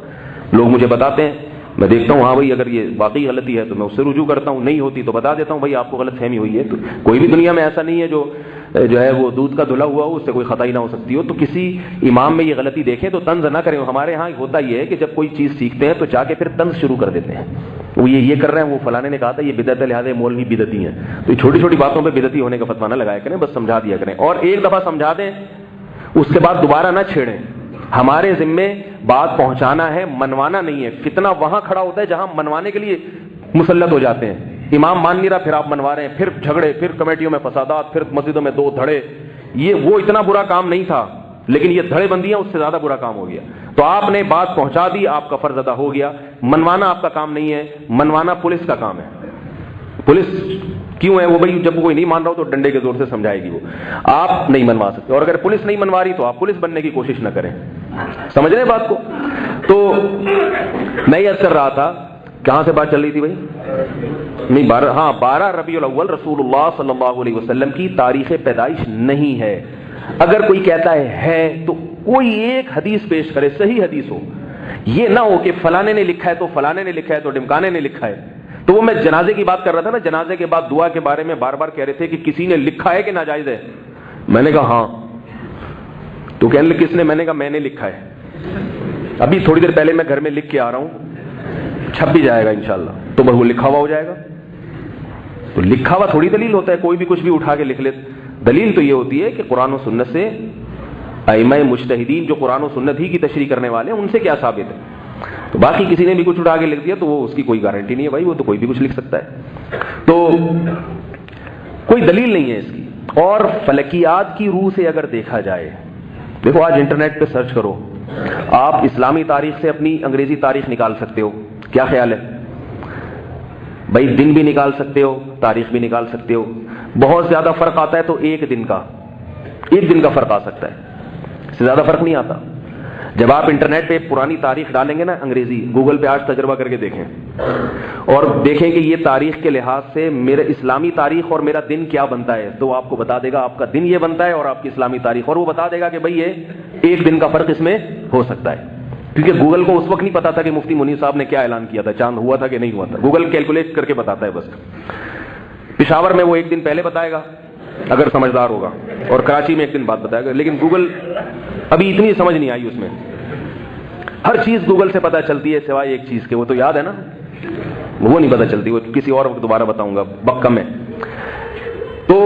لوگ مجھے بتاتے ہیں، میں دیکھتا ہوں ہاں بھائی اگر یہ واقعی غلطی ہے تو میں اس سے رجوع کرتا ہوں، نہیں ہوتی تو بتا دیتا ہوں بھائی آپ کو غلط فہمی ہوئی ہے۔ تو کوئی بھی دنیا میں ایسا نہیں ہے جو ہے وہ دودھ کا دھلا ہوا ہو، اس سے کوئی خطا ہی نہ ہو سکتی ہو۔ تو کسی امام میں یہ غلطی دیکھیں تو طنز نہ کریں۔ ہمارے ہاں ہوتا یہ ہے کہ جب کوئی چیز سیکھتے ہیں تو جا کے پھر طنز شروع کر دیتے ہیں، وہ یہ کر رہے ہیں، وہ فلانے نے کہا تھا یہ بدعت ہے لہٰذا مولوی بدعتی ہیں، تو یہ چھوٹی چھوٹی باتوں پہ بدعتی ہونے کا فتویٰ نہ لگایا کریں، بس سمجھا دیا کریں، اور ایک دفعہ سمجھا دیں اس کے بعد دوبارہ نہ چھیڑیں۔ ہمارے ذمے بات پہنچانا ہے، منوانا نہیں ہے۔ فتنہ وہاں کھڑا ہوتا ہے جہاں منوانے کے لیے مسلط ہو جاتے ہیں، امام مان نہیں رہا پھر آپ منوا رہے ہیں، پھر جھگڑے، پھر کمیٹیوں میں فسادات، پھر مسجدوں میں دو دھڑے۔ یہ وہ اتنا برا کام نہیں تھا، لیکن یہ دھڑے بندیاں اس سے زیادہ برا کام ہو گیا۔ تو آپ نے بات پہنچا دی، آپ کا فرض ادا ہو گیا۔ منوانا آپ کا کام نہیں ہے، منوانا پولیس کا کام ہے۔ پولیس کیوں ہے؟ وہ بھائی جب کوئی نہیں مان رہا ہو تو ڈنڈے کے زور سے سمجھائے گی، وہ آپ نہیں منوا سکتے، اور اگر پولیس نہیں منوا رہی تو آپ پولیس بننے کی کوشش نہ کریں۔ سمجھ رہے بات کو؟ تو میں یہ عرض کر رہا تھا، کہاں سے بات چل رہی تھی بھائی؟ نہیں 12 ربیع الاول رسول اللہ صلی اللہ علیہ وسلم کی تاریخ پیدائش نہیں ہے۔ اگر کوئی کہتا ہے تو کوئی ایک حدیث پیش کرے، صحیح حدیث ہو، یہ نہ ہو کہ فلانے نے لکھا ہے تو فلانے نے لکھا ہے تو ڈمکانے نے لکھا ہے۔ تو وہ میں جنازے کی بات کر رہا تھا نا، جنازے کے بعد دعا کے بارے میں بار بار کہہ رہے تھے کہ کسی نے لکھا ہے کہ ناجائز ہے؟ میں نے کہا ہاں، تو کہنے لگے کس نے؟ میں نے کہا میں نے لکھا ہے، ابھی تھوڑی دیر پہلے میں گھر میں لکھ کے آ رہا ہوں، چھپ بھی جائے گا انشاءاللہ، تو بس وہ لکھا ہوا ہو جائے گا۔ تو لکھا ہوا تھوڑی دلیل ہوتا ہے، کوئی بھی کچھ بھی اٹھا کے لکھ لے۔ دلیل تو یہ ہوتی ہے کہ قرآن و سنت سے ائمہ مجتہدین جو قرآن و سنت ہی کی تشریح کرنے والے ہیں ان سے کیا ثابت ہے۔ تو باقی کسی نے بھی کچھ اٹھا کے لکھ دیا تو وہ اس کی کوئی گارنٹی نہیں ہے بھائی، وہ تو کوئی بھی کچھ لکھ سکتا ہے، تو کوئی دلیل نہیں ہے اس کی۔ اور فلکیات کی روح سے اگر دیکھا جائے، دیکھو آج انٹرنیٹ پہ سرچ کرو، آپ اسلامی تاریخ سے اپنی انگریزی تاریخ نکال سکتے ہو، کیا خیال ہے بھائی؟ دن بھی نکال سکتے ہو، تاریخ بھی نکال سکتے ہو، بہت زیادہ فرق آتا ہے تو ایک دن کا فرق آ سکتا ہے، اس سے زیادہ فرق نہیں آتا۔ جب آپ انٹرنیٹ پہ پرانی تاریخ ڈالیں گے نا انگریزی، گوگل پہ آج تجربہ کر کے دیکھیں اور دیکھیں کہ یہ تاریخ کے لحاظ سے میرے اسلامی تاریخ اور میرا دن کیا بنتا ہے، تو آپ کو بتا دے گا آپ کا دن یہ بنتا ہے اور آپ کی اسلامی تاریخ، اور وہ بتا دے گا کہ بھئی یہ ایک دن کا فرق اس میں ہو سکتا ہے، کیونکہ گوگل کو اس وقت نہیں پتا تھا کہ مفتی منیر صاحب نے کیا اعلان کیا تھا، چاند ہوا تھا کہ نہیں ہوا تھا، گوگل کیلکولیٹ کر کے بتاتا ہے بس۔ پشاور میں وہ ایک دن پہلے بتائے گا اگر سمجھدار ہوگا، اور کراچی میں ایک دن بعد بتائے گا، لیکن گوگل ابھی اتنی سمجھ نہیں آئی اس میں، ہر چیز گوگل سے پتہ چلتی ہے سوائے ایک چیز کے، وہ تو یاد ہے نا، وہ نہیں پتہ چلتی، وہ کسی اور وقت دوبارہ بتاؤں گا، بک کم ہے۔ تو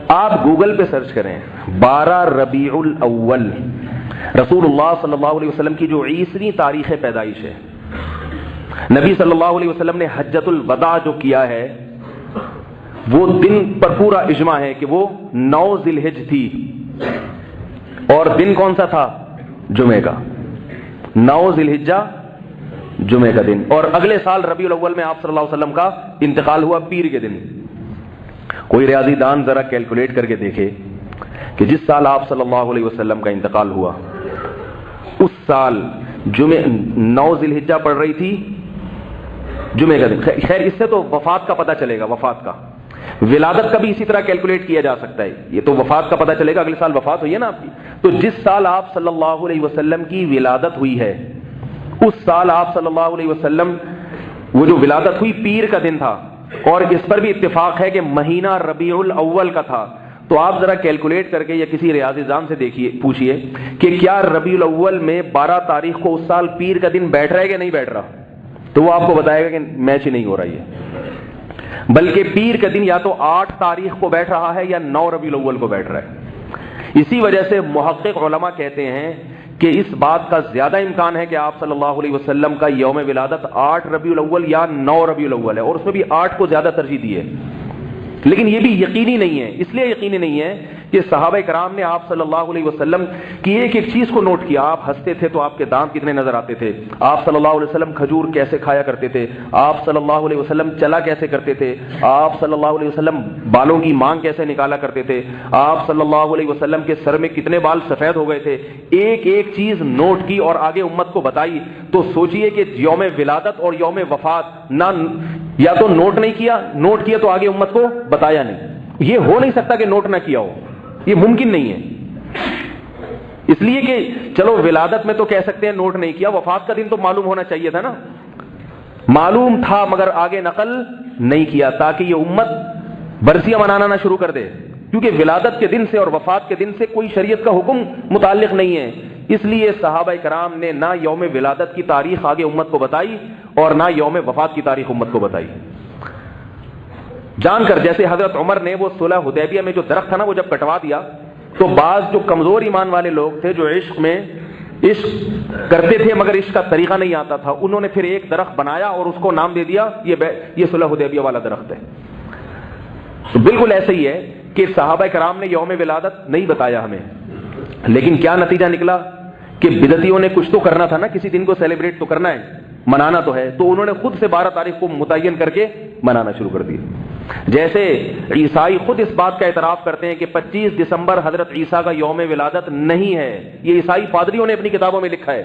آپ گوگل پہ سرچ کریں 12 ربیع الاول، رسول اللہ صلی اللہ علیہ وسلم کی جو 20ویں تاریخ پیدائش ہے، نبی صلی اللہ علیہ وسلم نے حجۃ الوداع جو کیا ہے وہ دن پر پورا اجماع ہے کہ وہ 9 ذی الحج تھی، اور دن کون سا تھا؟ جمعے کا، 9 ذی الحجہ جمعے کا دن، اور اگلے سال ربیع الاول میں آپ صلی اللہ علیہ وسلم کا انتقال ہوا پیر کے دن۔ کوئی ریاضی دان ذرا کیلکولیٹ کر کے دیکھے کہ جس سال آپ صلی اللہ علیہ وسلم کا انتقال ہوا اس سال 9 ذی الحجہ پڑ رہی تھی، جمعے کا دن۔ خیر اس سے تو وفات کا پتہ چلے گا، وفات کا، ولادت کا بھی اسی طرح کیلکولیٹ کیا جا سکتا ہے، یہ تو وفات کا پتہ چلے گا، اگلے سال وفات ہوئی ہے نا آپ کی، تو جس سال آپ صلی اللہ علیہ وسلم کی ولادت ہوئی ہے اس سال آپ صلی اللہ علیہ وسلم وہ جو ولادت ہوئی پیر کا دن تھا، اور اس پر بھی اتفاق ہے کہ مہینہ ربیع الاول کا تھا. تو آپ ذرا کیلکولیٹ کر کے یا کسی ریاضی دان سے دیکھیے، پوچھئے کہ کیا ربیع الاول میں 12 تاریخ کو اس سال پیر کا دن بیٹھ رہا ہے کہ نہیں بیٹھ رہا؟ تو وہ آپ کو بتائے گا کہ میچ ہی نہیں ہو رہا ہے، بلکہ پیر کا دن یا تو 8 تاریخ کو بیٹھ رہا ہے یا 9 ربیع الاول کو بیٹھ رہا ہے. اسی وجہ سے محقق علماء کہتے ہیں کہ اس بات کا زیادہ امکان ہے کہ آپ صلی اللہ علیہ وسلم کا یوم ولادت 8 ربیع الاول یا 9 ربیع الاول ہے، اور اس میں بھی 8 کو زیادہ ترجیح دی ہے. لیکن یہ بھی یقینی نہیں ہے. اس لیے یقینی نہیں ہے کہ صحابہ کرام نے آپ صلی اللہ علیہ وسلم کی ایک ایک چیز کو نوٹ کیا. آپ ہنستے تھے تو آپ کے دانت کتنے نظر آتے تھے، آپ صلی اللہ علیہ وسلم کھجور کیسے کھایا کرتے تھے، آپ صلی اللہ علیہ وسلم چلا کیسے کرتے تھے، آپ صلی اللہ علیہ وسلم بالوں کی مانگ کیسے نکالا کرتے تھے، آپ صلی اللہ علیہ وسلم کے سر میں کتنے بال سفید ہو گئے تھے. ایک ایک چیز نوٹ کی اور آگے امت کو بتائی. تو سوچئے کہ یوم ولادت اور یوم وفات نہ یا تو نوٹ نہیں کیا، نوٹ کیا تو آگے امت کو بتایا نہیں. یہ ہو نہیں سکتا کہ نوٹ نہ کیا ہو، یہ ممکن نہیں ہے. اس لیے کہ چلو ولادت میں تو کہہ سکتے ہیں نوٹ نہیں کیا، وفات کا دن تو معلوم ہونا چاہیے تھا نا. معلوم تھا مگر آگے نقل نہیں کیا تاکہ یہ امت برسیاں منانا نہ شروع کر دے، کیونکہ ولادت کے دن سے اور وفات کے دن سے کوئی شریعت کا حکم متعلق نہیں ہے. اس لیے صحابہ کرام نے نہ یوم ولادت کی تاریخ آگے امت کو بتائی اور نہ یوم وفات کی تاریخ امت کو بتائی. جان کر جیسے حضرت عمر نے وہ صلح حدیبیہ میں جو درخت تھا نا وہ جب کٹوا دیا تو بعض جو کمزور ایمان والے لوگ تھے جو عشق کرتے تھے مگر عشق کا طریقہ نہیں آتا تھا، انہوں نے پھر ایک درخت بنایا اور اس کو نام دے دیا یہ صلح حدیبیہ والا درخت ہے. تو بالکل ایسے ہی ہے کہ صحابہ کرام نے یوم ولادت نہیں بتایا ہمیں، لیکن کیا نتیجہ نکلا کہ بدعتیوں نے کچھ تو کرنا تھا نا، کسی دن کو سیلیبریٹ تو کرنا ہے، منانا تو ہے. تو انہوں نے خود سے 12 تاریخ کو متعین کر کے منانا شروع کر دیا. جیسے عیسائی خود اس بات کا اعتراف کرتے ہیں کہ 25 دسمبر حضرت عیسیٰ کا یوم ولادت نہیں ہے. یہ عیسائی پادریوں نے اپنی کتابوں میں لکھا ہے،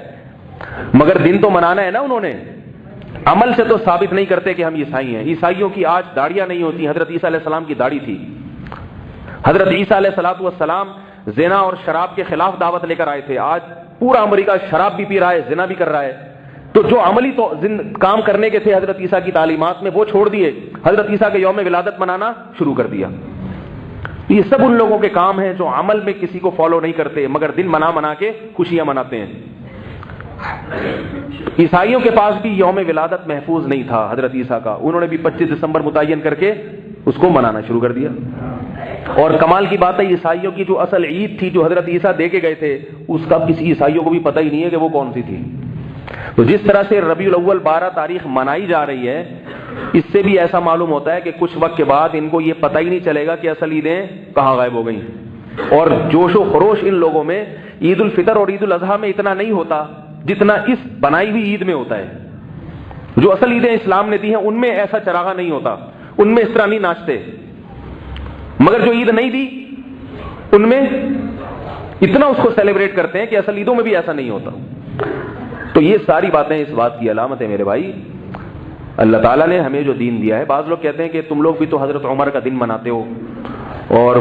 مگر دن تو منانا ہے نا انہوں نے. عمل سے تو ثابت نہیں کرتے کہ ہم عیسائی ہیں. عیسائیوں کی آج داڑیاں نہیں ہوتی، حضرت عیسیٰ علیہ السلام کی داڑھی تھی. حضرت عیسیٰ علیہ السلام زنا اور شراب کے خلاف دعوت لے کر آئے تھے. آج پورا امریکہ شراب بھی پی رہا ہے، زنا بھی کر رہا ہے. تو جو عملی تو کام کرنے کے تھے حضرت عیسیٰ کی تعلیمات میں وہ چھوڑ دیے، حضرت عیسیٰ کے یوم ولادت منانا شروع کر دیا. یہ سب ان لوگوں کے کام ہیں جو عمل میں کسی کو فالو نہیں کرتے مگر دن منا کے خوشیاں مناتے ہیں. عیسائیوں کے پاس بھی یوم ولادت محفوظ نہیں تھا حضرت عیسیٰ کا، انہوں نے بھی 25 دسمبر متعین کر کے اس کو منانا شروع کر دیا. اور کمال کی بات ہے عیسائیوں کی جو اصل عید تھی جو حضرت عیسیٰ دے کے گئے تھے اس کا کسی عیسائیوں کو بھی پتہ ہی نہیں ہے کہ وہ کون سی تھی. تو جس طرح سے ربیع الاول 12 تاریخ منائی جا رہی ہے، اس سے بھی ایسا معلوم ہوتا ہے کہ کچھ وقت کے بعد ان کو یہ پتہ ہی نہیں چلے گا کہ اصل عیدیں کہاں غائب ہو گئیں. اور جوش و خروش ان لوگوں میں عید الفطر اور عید الاضحیٰ میں اتنا نہیں ہوتا جتنا اس بنائی ہوئی عید میں ہوتا ہے. جو اصل عیدیں اسلام نے دی ہیں ان میں ایسا چراغا نہیں ہوتا، ان میں اس طرح نہیں ناچتے. مگر جو عید نہیں دی ان میں اتنا اس کو سیلیبریٹ کرتے ہیں کہ اصل عیدوں میں بھی ایسا نہیں ہوتا. تو یہ ساری باتیں اس بات کی علامت ہے میرے بھائی، اللہ تعالیٰ نے ہمیں جو دین دیا ہے. بعض لوگ کہتے ہیں کہ تم لوگ بھی تو حضرت عمر کا دن مناتے ہو اور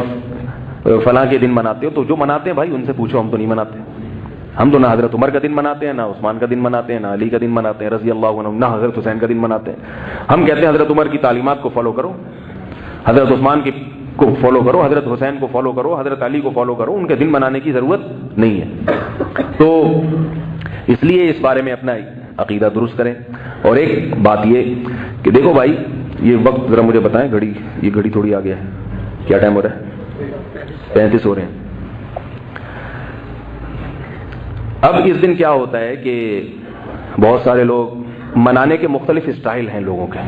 فلاں کے دن مناتے ہو. تو جو مناتے ہیں بھائی ان سے پوچھو، ہم تو نہیں مناتے. ہم تو نہ حضرت عمر کا دن مناتے ہیں، نہ عثمان کا دن مناتے ہیں، نہ علی کا دن مناتے ہیں رضی اللہ عنہ، نہ حضرت حسین کا دن مناتے ہیں. ہم کہتے ہیں حضرت عمر کی تعلیمات کو فالو کرو، حضرت عثمان کو فالو کرو، حضرت حسین کو فالو کرو، حضرت علی کو فالو کرو، ان کے دن منانے کی ضرورت نہیں ہے. تو اس لیے اس بارے میں اپنا عقیدہ درست کریں. اور ایک بات یہ کہ دیکھو بھائی، یہ وقت ذرا مجھے بتائیں، یہ گھڑی تھوڑی آ گیا ہے، کیا ٹائم ہو رہا ہے؟ 35 ہو رہے ہیں. اب اس دن کیا ہوتا ہے کہ بہت سارے لوگ منانے کے مختلف اسٹائل ہیں لوگوں کے.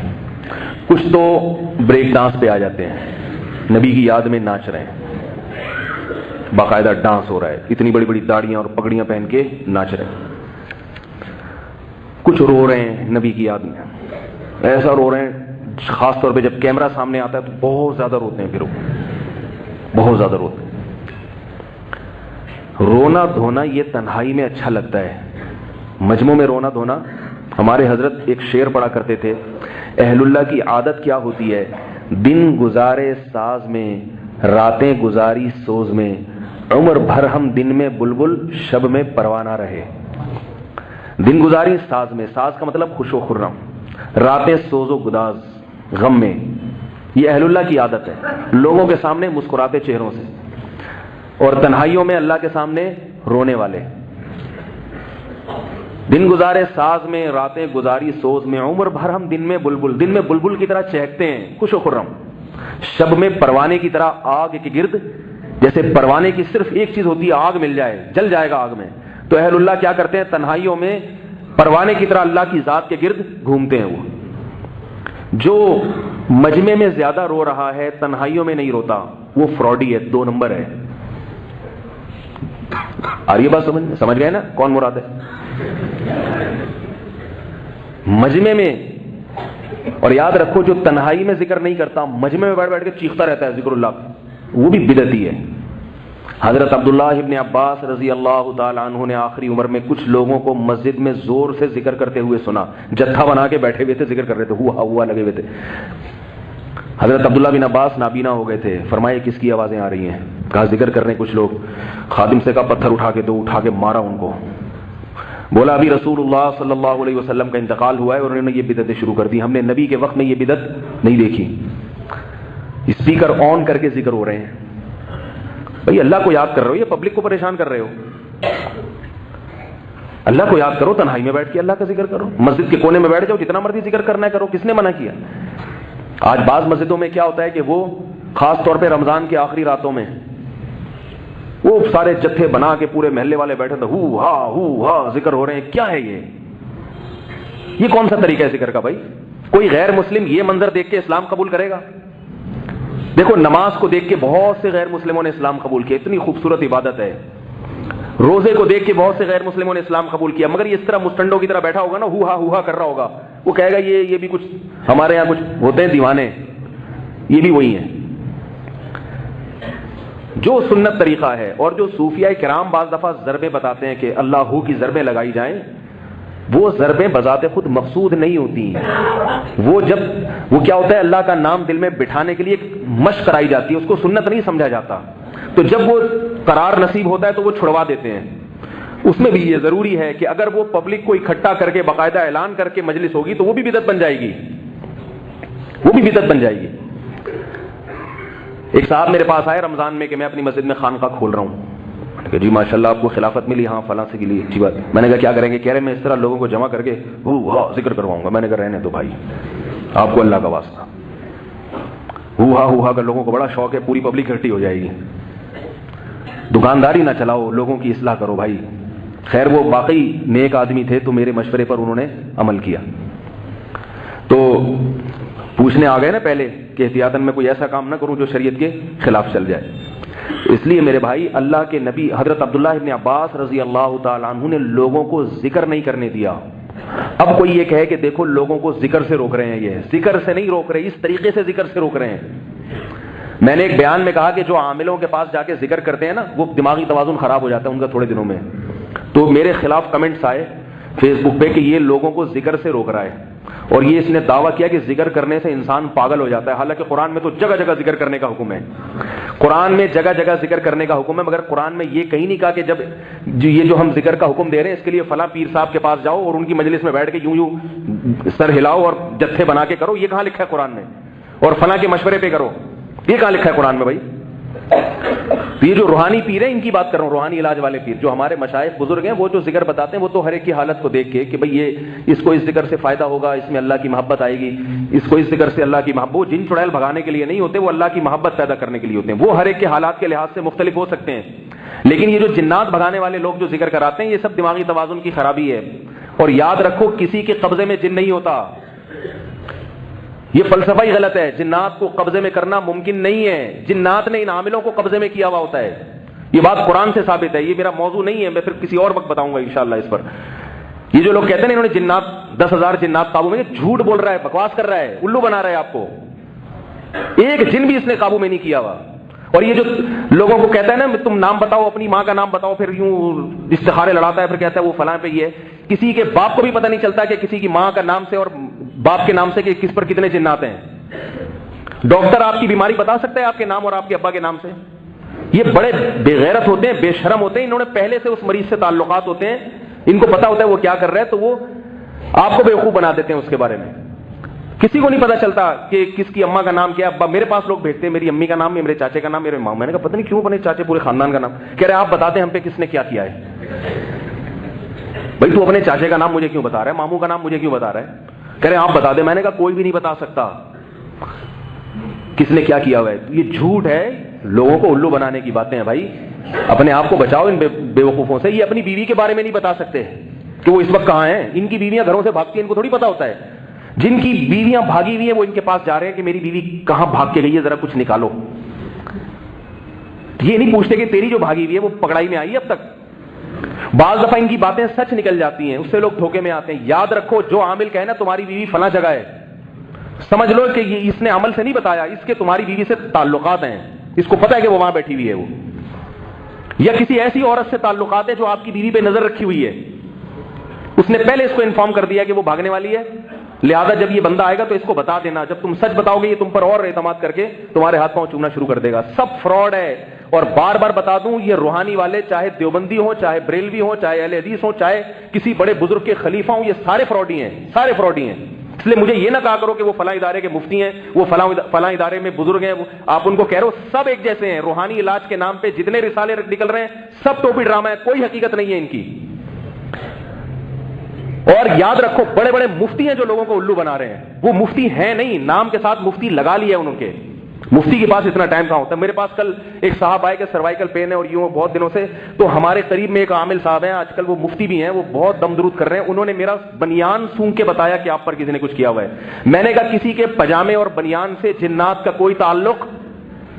کچھ تو بریک ڈانس پہ آ جاتے ہیں، نبی کی یاد میں ناچ رہے ہیں، باقاعدہ ڈانس ہو رہا ہے، اتنی بڑی بڑی داڑیاں اور پگڑیاں پہن کے ناچ رہے ہیں. کچھ رو رہے ہیں نبی کی یاد میں، ایسا رو رہے ہیں خاص طور پہ جب کیمرہ سامنے آتا ہے تو بہت زیادہ روتے ہیں، پھر بہت زیادہ روتے ہیں. رونا دھونا یہ تنہائی میں اچھا لگتا ہے، مجمع میں رونا دھونا. ہمارے حضرت ایک شعر پڑھا کرتے تھے، اہل اللہ کی عادت کیا ہوتی ہے، دن گزارے ساز میں، راتیں گزاری سوز میں، عمر بھر ہم دن میں بلبل شب میں پروانہ رہے. دن گزاری ساز میں، ساز کا مطلب خوش و خرم، راتیں سوز و گداز، غم میں. یہ اہل اللہ کی عادت ہے، لوگوں کے سامنے مسکراتے چہروں سے، اور تنہائیوں میں اللہ کے سامنے رونے والے. دن گزارے ساز میں، راتیں گزاری سوز میں، عمر بھر ہم دن میں بلبل کی طرح چہکتے ہیں خوش و خرم، شب میں پروانے کی طرح آگ کے گرد. جیسے پروانے کی صرف ایک چیز ہوتی ہے، آگ مل جائے جل جائے گا آگ میں. تو اہل اللہ کیا کرتے ہیں؟ تنہائیوں میں پروانے کی طرح اللہ کی ذات کے گرد گھومتے ہیں. وہ جو مجمع میں زیادہ رو رہا ہے تنہائیوں میں نہیں روتا، وہ فراڈی ہے، 2 نمبر ہے. آ رہی ہے بات سمجھ گئے نا کون مراد ہے؟ مجمع میں، اور یاد رکھو جو تنہائی میں ذکر نہیں کرتا، مجمع میں بیٹھ کے چیختا رہتا ہے ذکر اللہ، وہ بھی بدعتی ہے. حضرت عبداللہ ابن عباس رضی اللہ تعالی عنہ نے آخری عمر میں کچھ لوگوں کو مسجد میں زور سے ذکر کرتے ہوئے سنا. جتھا بنا کے بیٹھے ہوئے تھے، ذکر کر رہے تھے، ہوا لگے ہوئے تھے. حضرت عبداللہ بن عباس نابینا ہو گئے تھے. فرمائے کس کی آوازیں آ رہی ہیں؟ کہا ذکر کر رہے ہیں کچھ لوگ. خادم سے کہا پتھر اٹھا کے دو، اٹھا کے مارا ان کو. بولا ابھی رسول اللہ صلی اللہ علیہ وسلم کا انتقال ہوا ہے اور انہوں نے یہ بدعتیں شروع کر دی، ہم نے نبی کے وقت میں یہ بدعت نہیں دیکھی. اسپیکر آن کر کے ذکر ہو رہے ہیں. بھائی اللہ کو یاد کر رہے ہو یا پبلک کو پریشان کر رہے ہو؟ اللہ کو یاد کرو، تنہائی میں بیٹھ کے اللہ کا ذکر کرو، مسجد کے کونے میں بیٹھ جاؤ، جتنا مرضی ذکر کرنا ہے کرو. کس نے منع کیا؟ آج بعض مسجدوں میں کیا ہوتا ہے کہ وہ خاص طور پہ رمضان کی آخری راتوں میں وہ سارے جتھے بنا کے پورے محلے والے بیٹھے تھے، ہو ہا ذکر ہو رہے ہیں. کیا ہے یہ کون سا طریقہ ہے ذکر کا؟ بھائی کوئی غیر مسلم یہ منظر دیکھ کے اسلام قبول کرے گا؟ دیکھو نماز کو دیکھ کے بہت سے غیر مسلموں نے اسلام قبول کیا، اتنی خوبصورت عبادت ہے. روزے کو دیکھ کے بہت سے غیر مسلموں نے اسلام قبول کیا، مگر یہ اس طرح مستنڈوں کی طرح بیٹھا ہوگا نا، ہو کر رہا ہوگا، وہ کہے گا یہ بھی کچھ ہمارے یہاں کچھ ہوتے ہیں دیوانے، یہ بھی وہی ہیں. جو سنت طریقہ ہے، اور جو صوفیاء کرام بعض دفعہ ضربیں بتاتے ہیں کہ اللہ ہو کی ضربیں لگائی جائیں، وہ ضربیں بذات خود مقصود نہیں ہوتی ہیں. وہ کیا ہوتا ہے، اللہ کا نام دل میں بٹھانے کے لیے ایک مشق کرائی جاتی ہے، اس کو سنت نہیں سمجھا جاتا. تو جب وہ قرار نصیب ہوتا ہے تو وہ چھڑوا دیتے ہیں. اس میں بھی یہ ضروری ہے کہ اگر وہ پبلک کو اکٹھا کر کے باقاعدہ اعلان کر کے مجلس ہوگی تو وہ بھی بدعت بن جائے گی، ایک صاحب میرے پاس آئے رمضان میں کہ میں اپنی مسجد میں خانقاہ کھول رہا ہوں. کہ جی ماشاءاللہ آپ کو خلافت ملی؟ ہاں فلاں سے ملی. اچھی بات. میں نے کہا کیا کریں گے؟ کہہ رہے میں اس طرح لوگوں کو جمع کر کے ذکر کرواؤں گا. میں نے کہا رہنے تو بھائی، آپ کو اللہ کا واسطہ، ہوا کر لوگوں کو بڑا شوق ہے، پوری پبلک اکٹھی ہو جائے گی. دکانداری نہ چلاؤ، لوگوں کی اصلاح کرو بھائی. خیر وہ واقعی نیک آدمی تھے تو میرے مشورے پر انہوں نے عمل کیا. تو پوچھنے آ گئے نا پہلے کہ احتیاطاً میں کوئی ایسا کام نہ کروں جو شریعت کے خلاف چل جائے. اس لیے میرے بھائی اللہ کے نبی حضرت عبداللہ ابن عباس رضی اللہ تعالی عنہ نے لوگوں کو ذکر نہیں کرنے دیا. اب کوئی یہ کہے کہ دیکھو لوگوں کو ذکر سے روک رہے ہیں، یہ ذکر سے نہیں روک رہے، اس طریقے سے ذکر سے روک رہے ہیں. میں نے ایک بیان میں کہا کہ جو عاملوں کے پاس جا کے ذکر کرتے ہیں نا، وہ دماغی توازن خراب ہو جاتا ہے ان کا تھوڑے دنوں میں. تو میرے خلاف کمنٹس آئے فیس بک پہ کہ یہ لوگوں کو ذکر سے روک رہا ہے، اور یہ اس نے دعویٰ کیا کہ ذکر کرنے سے انسان پاگل ہو جاتا ہے. حالانکہ قرآن میں تو جگہ جگہ ذکر کرنے کا حکم ہے، قرآن میں جگہ جگہ ذکر کرنے کا حکم ہے، مگر قرآن میں یہ کہیں نہیں کہا کہ جب یہ جو ہم ذکر کا حکم دے رہے ہیں اس کے لیے فلاں پیر صاحب کے پاس جاؤ اور ان کی مجلس میں بیٹھ کے یوں سر ہلاؤ اور جتھے بنا کے کرو. یہ کہاں لکھا ہے قرآن میں؟ اور فلاں کے مشورے پہ کرو، یہ کہاں لکھا ہے قرآن میں بھائی؟ یہ جو روحانی پیر ہیں ان کی بات کر رہا ہوں، روحانی علاج والے پیر جو ہمارے مشائخ بزرگ ہیں، وہ جو ذکر بتاتے ہیں وہ تو ہر ایک کی حالت کو دیکھ کے کہ بھئی یہ اس کو اس ذکر سے فائدہ ہوگا، اس میں اللہ کی محبت آئے گی، اس کو اس ذکر سے اللہ کی محبت. وہ جن چڑیل بھگانے کے لیے نہیں ہوتے، وہ اللہ کی محبت پیدا کرنے کے لیے ہوتے ہیں. وہ ہر ایک کے حالات کے لحاظ سے مختلف ہو سکتے ہیں، لیکن یہ جو جنات بھگانے والے لوگ جو ذکر کراتے ہیں یہ سب دماغی توازن کی خرابی ہے. اور یاد رکھو کسی کے قبضے میں جن نہیں ہوتا، یہ فلسفہ ہی غلط ہے. جنات کو قبضے میں کرنا ممکن نہیں ہے، جنات نے ان عاملوں کو قبضے میں کیا ہوا ہوتا ہے. یہ بات قرآن سے ثابت ہے، یہ میرا موضوع نہیں ہے، میں پھر کسی اور وقت بتاؤں گا انشاءاللہ اس پر. یہ جو لوگ کہتے ہیں انہوں نے جنات 10,000 جنات قابو میں، جھوٹ بول رہا ہے، بکواس کر رہا ہے، الو بنا رہا ہے آپ کو. ایک جن بھی اس نے قابو میں نہیں کیا ہوا. اور یہ جو لوگوں کو کہتا ہے نا تم نام بتاؤ، اپنی ماں کا نام بتاؤ، پھر یوں استخارے لڑاتا ہے، پھر کہتا ہے وہ فلاں پہ یہ ہے. کسی کے باپ کو بھی پتہ نہیں چلتا کہ کسی کی ماں کا نام سے اور باپ کے نام سے کہ کس پر کتنے جنات ہیں. ڈاکٹر آپ کی بیماری بتا سکتا ہے آپ کے نام اور آپ کے ابا کے نام سے. یہ بڑے بے غیرت ہوتے ہیں، بے شرم ہوتے ہیں، انہوں نے پہلے سے اس مریض سے تعلقات ہوتے ہیں، ان کو پتا ہوتا ہے وہ کیا کر رہا ہے, تو وہ آپ کو بیوقوف بنا دیتے ہیں اس کے بارے میں. کسی کو نہیں پتا چلتا کہ کس کی اماں کا نام کیا ہے. میرے پاس لوگ بھیجتے ہیں میری امی کا نام, میرے چاچے کا نام, میرے ماں. میں نے کہا پتہ نہیں کیوں اپنے چاچے پورے خاندان کا نام کہہ رہے آپ بتا دیں ہم پہ کس نے کیا کیا ہے. بھائی تو اپنے چاچے کا نام مجھے کیوں بتا رہا ہے, ماموں کا نام مجھے کیوں بتا رہا ہے, کہہ رہے آپ بتا دیں. میں نے کہا کوئی بھی نہیں بتا سکتا کس نے کیا کیا ہوا ہے. یہ جھوٹ ہے, لوگوں کو الو بنانے کی باتیں ہیں. بھائی اپنے آپ کو بچاؤ ان بے وقوفوں سے. یہ اپنی بیوی کے بارے میں نہیں بتا سکتے کہ وہ اس وقت کہاں ہیں. ان کی بیویاں گھروں سے بھاگتی ہیں, ان کو تھوڑی پتا ہوتا ہے. جن کی بیویاں بھاگی ہوئی ہیں وہ ان کے پاس جا رہے ہیں کہ میری بیوی کہاں بھاگ کے گئی ہے, ذرا کچھ نکالو. یہ نہیں پوچھتے کہ تیری جو بھاگی ہوئی ہے وہ پکڑائی میں آئی اب تک. بعض دفعہ ان کی باتیں سچ نکل جاتی ہیں, اس سے لوگ دھوکے میں آتے ہیں. یاد رکھو جو عامل کہے نا تمہاری بیوی فلاں جگہ ہے, سمجھ لو کہ یہ اس نے عمل سے نہیں بتایا, اس کے تمہاری بیوی سے تعلقات ہیں. اس کو پتا ہے کہ وہ وہاں بیٹھی ہوئی ہے, وہ یا کسی ایسی عورت سے تعلقات ہیں جو آپ کی بیوی پہ نظر رکھی ہوئی ہے. اس نے پہلے اس کو انفارم کر دیا کہ وہ بھاگنے والی ہے, لہذا جب یہ بندہ آئے گا تو اس کو بتا دینا. جب تم سچ بتاؤ گے یہ تم پر اور اعتماد کر کے تمہارے ہاتھ پاؤں چومنا شروع کر دے گا. سب فراڈ ہے. اور بار بار بتا دوں, یہ روحانی والے چاہے دیوبندی ہوں, چاہے بریلوی ہوں, چاہے اہل حدیث ہوں, چاہے کسی بڑے بزرگ کے خلیفہ ہوں, یہ سارے فراڈی ہیں, سارے فراڈی ہیں. اس لیے مجھے یہ نہ کہا کرو کہ وہ فلاں ادارے کے مفتی ہیں, وہ فلاں ادارے میں بزرگ ہیں. آپ ان کو کہہ رہے ہو سب ایک جیسے ہیں. روحانی علاج کے نام پہ جتنے رسالے نکل رہے ہیں سب ٹوپی ڈرامہ ہے, کوئی حقیقت نہیں ہے ان کی. اور یاد رکھو بڑے بڑے مفتی ہیں جو لوگوں کو الو بنا رہے ہیں, وہ مفتی ہیں نہیں, نام کے ساتھ مفتی لگا لیا ہے انہوں کے. مفتی کے پاس اتنا ٹائم کہاں ہوتا ہے. میرے پاس کل ایک صاحب آئے کہ سروائیکل پین ہے اور یوں بہت دنوں سے, تو ہمارے قریب میں ایک عامل صاحب ہیں, آج کل وہ مفتی بھی ہیں, وہ بہت دم درود کر رہے ہیں. انہوں نے میرا بنیان سونگ کے بتایا کہ آپ پر کسی نے کچھ کیا ہوا ہے. میں نے کہا کسی کے پجامے اور بنیان سے جنات کا کوئی تعلق,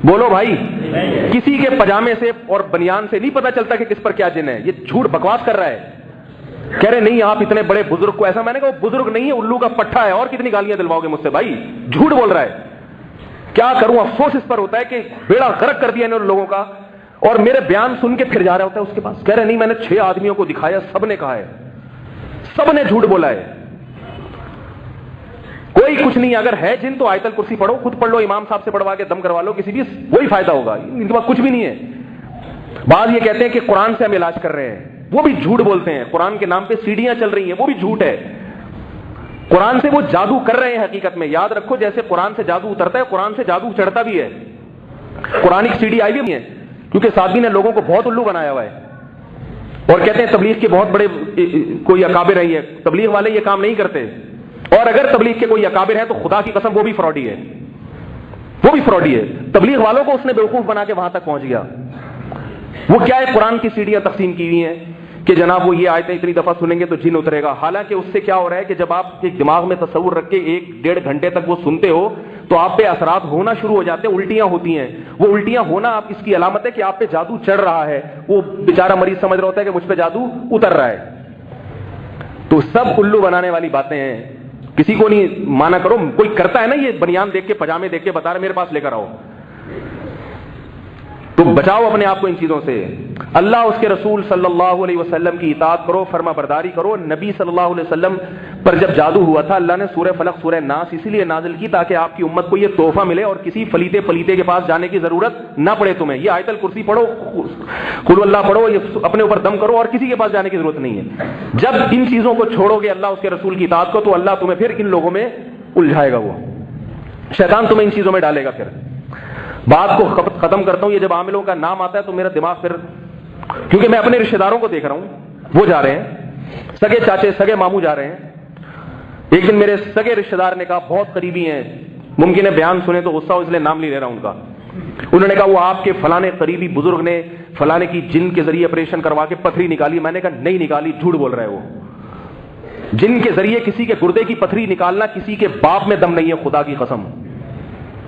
بولو بھائی, کسی کے پجامے سے اور بنیان سے نہیں پتا چلتا کہ کس پر کیا جن ہے. یہ جھوٹ بکواس کر رہا ہے. کہہ رہے نہیں آپ اتنے بڑے بزرگ کو ایسا. میں نے کہا وہ بزرگ نہیں ہے, الو کا پٹھا ہے. اور کتنی گالیاں دلواؤ گے مجھ سے بھائی, جھوٹ بول رہا ہے. کیا کروں, افسوس اس پر ہوتا ہے کہ بیڑا غرق کر دیا انہوں لوگوں کا. اور میرے بیان سن کے پھر جا رہا ہوتا ہے اس کے پاس. کہہ رہے نہیں میں نے 6 آدمیوں کو دکھایا, سب نے کہا ہے, سب نے جھوٹ بولا ہے, کوئی کچھ نہیں. اگر ہے جن تو آیت الکرسی پڑھو, خود پڑھ لو, امام صاحب سے پڑھوا کے دم کروا لو کسی بھی, وہی فائدہ ہوگا. ان کے پاس کچھ بھی نہیں ہے. بعض یہ کہتے ہیں کہ قرآن سے ہم علاج کر رہے ہیں, وہ بھی جھوٹ بولتے ہیں. قرآن کے نام پہ سیڑھیاں چل رہی ہیں, وہ بھی جھوٹ ہے. قرآن سے وہ جادو کر رہے ہیں حقیقت میں. یاد رکھو جیسے قرآن سے جادو اترتا ہے, قرآن سے جادو چڑھتا بھی ہے. قرآن کی سیڑھی آئی بھی ہے, کیونکہ سادگی نے لوگوں کو بہت الو بنایا ہوا ہے. اور کہتے ہیں تبلیغ کے بہت بڑے کوئی اکابر رہی ہے, تبلیغ والے یہ کام نہیں کرتے. اور اگر تبلیغ کے کوئی اکابر ہے تو خدا کی قسم وہ بھی فراڈی ہے, وہ بھی فراڈی ہے. تبلیغ والوں کو اس نے بیوقوف بنا کے وہاں تک پہنچ گیا. وہ کیا ہے, قرآن کی سیڑھیاں تقسیم کی ہوئی ہیں کہ جناب وہ یہ آیتیں اتنی دفعہ سنیں گے تو جن اترے گا. حالانکہ اس سے کیا ہو رہا ہے کہ جب آپ ایک دماغ میں تصور رکھ کے 1-1.5 گھنٹے تک وہ سنتے ہو تو آپ پہ اثرات ہونا شروع ہو جاتے ہیں, الٹیاں ہوتی ہیں. وہ الٹیاں ہونا آپ اس کی علامت ہے کہ آپ پہ جادو چڑھ رہا ہے. وہ بیچارہ مریض سمجھ رہا ہوتا ہے کہ مجھ پہ جادو اتر رہا ہے. تو سب الو بنانے والی باتیں ہیں, کسی کو نہیں مانا کرو. کوئی کرتا ہے نا یہ بنیان دیکھ کے, پجامے دیکھ کے بتا رہے میرے پاس لے کر آؤ, تو بچاؤ اپنے آپ کو ان چیزوں سے. اللہ اس کے رسول صلی اللہ علیہ وسلم کی اطاعت کرو, فرما برداری کرو. نبی صلی اللہ علیہ وسلم پر جب جادو ہوا تھا اللہ نے سورہ فلق سورہ ناس اسی لیے نازل کی تاکہ آپ کی امت کو یہ تحفہ ملے اور کسی فلیتے کے پاس جانے کی ضرورت نہ پڑے تمہیں. یہ آیت الکرسی پڑھو, قل اللہ پڑھو, یہ اپنے اوپر دم کرو اور کسی کے پاس جانے کی ضرورت نہیں ہے. جب ان چیزوں کو چھوڑو گے اللہ اس کے رسول کی اطاعت کو, تو اللہ تمہیں پھر ان لوگوں میں الجھائے گا. وہ شیطان تمہیں ان چیزوں میں ڈالے گا. پھر بات کو ختم کرتا ہوں. یہ جب عاملوں کا نام آتا ہے تو میرا دماغ پھر, کیونکہ میں اپنے رشتہ داروں کو دیکھ رہا ہوں, وہ جا رہے ہیں, سگے چاچے سگے ماموں جا رہے ہیں. ایک دن میرے سگے رشتہ دار نے کہا, بہت قریبی ہیں, ممکن ہے بیان سنے تو غصہ ہو اس لیے نام نہیں لے رہا ہوں ان کا. انہوں نے کہا وہ آپ کے فلانے قریبی بزرگ نے فلانے کی جن کے ذریعے آپریشن کروا کے پتھری نکالی. میں نے کہا نہیں نکالی, جھوٹ بول رہا ہے. وہ جن کے ذریعے کسی کے گردے کی پتھری نکالنا کسی کے باپ میں دم نہیں ہے, خدا کی قسم.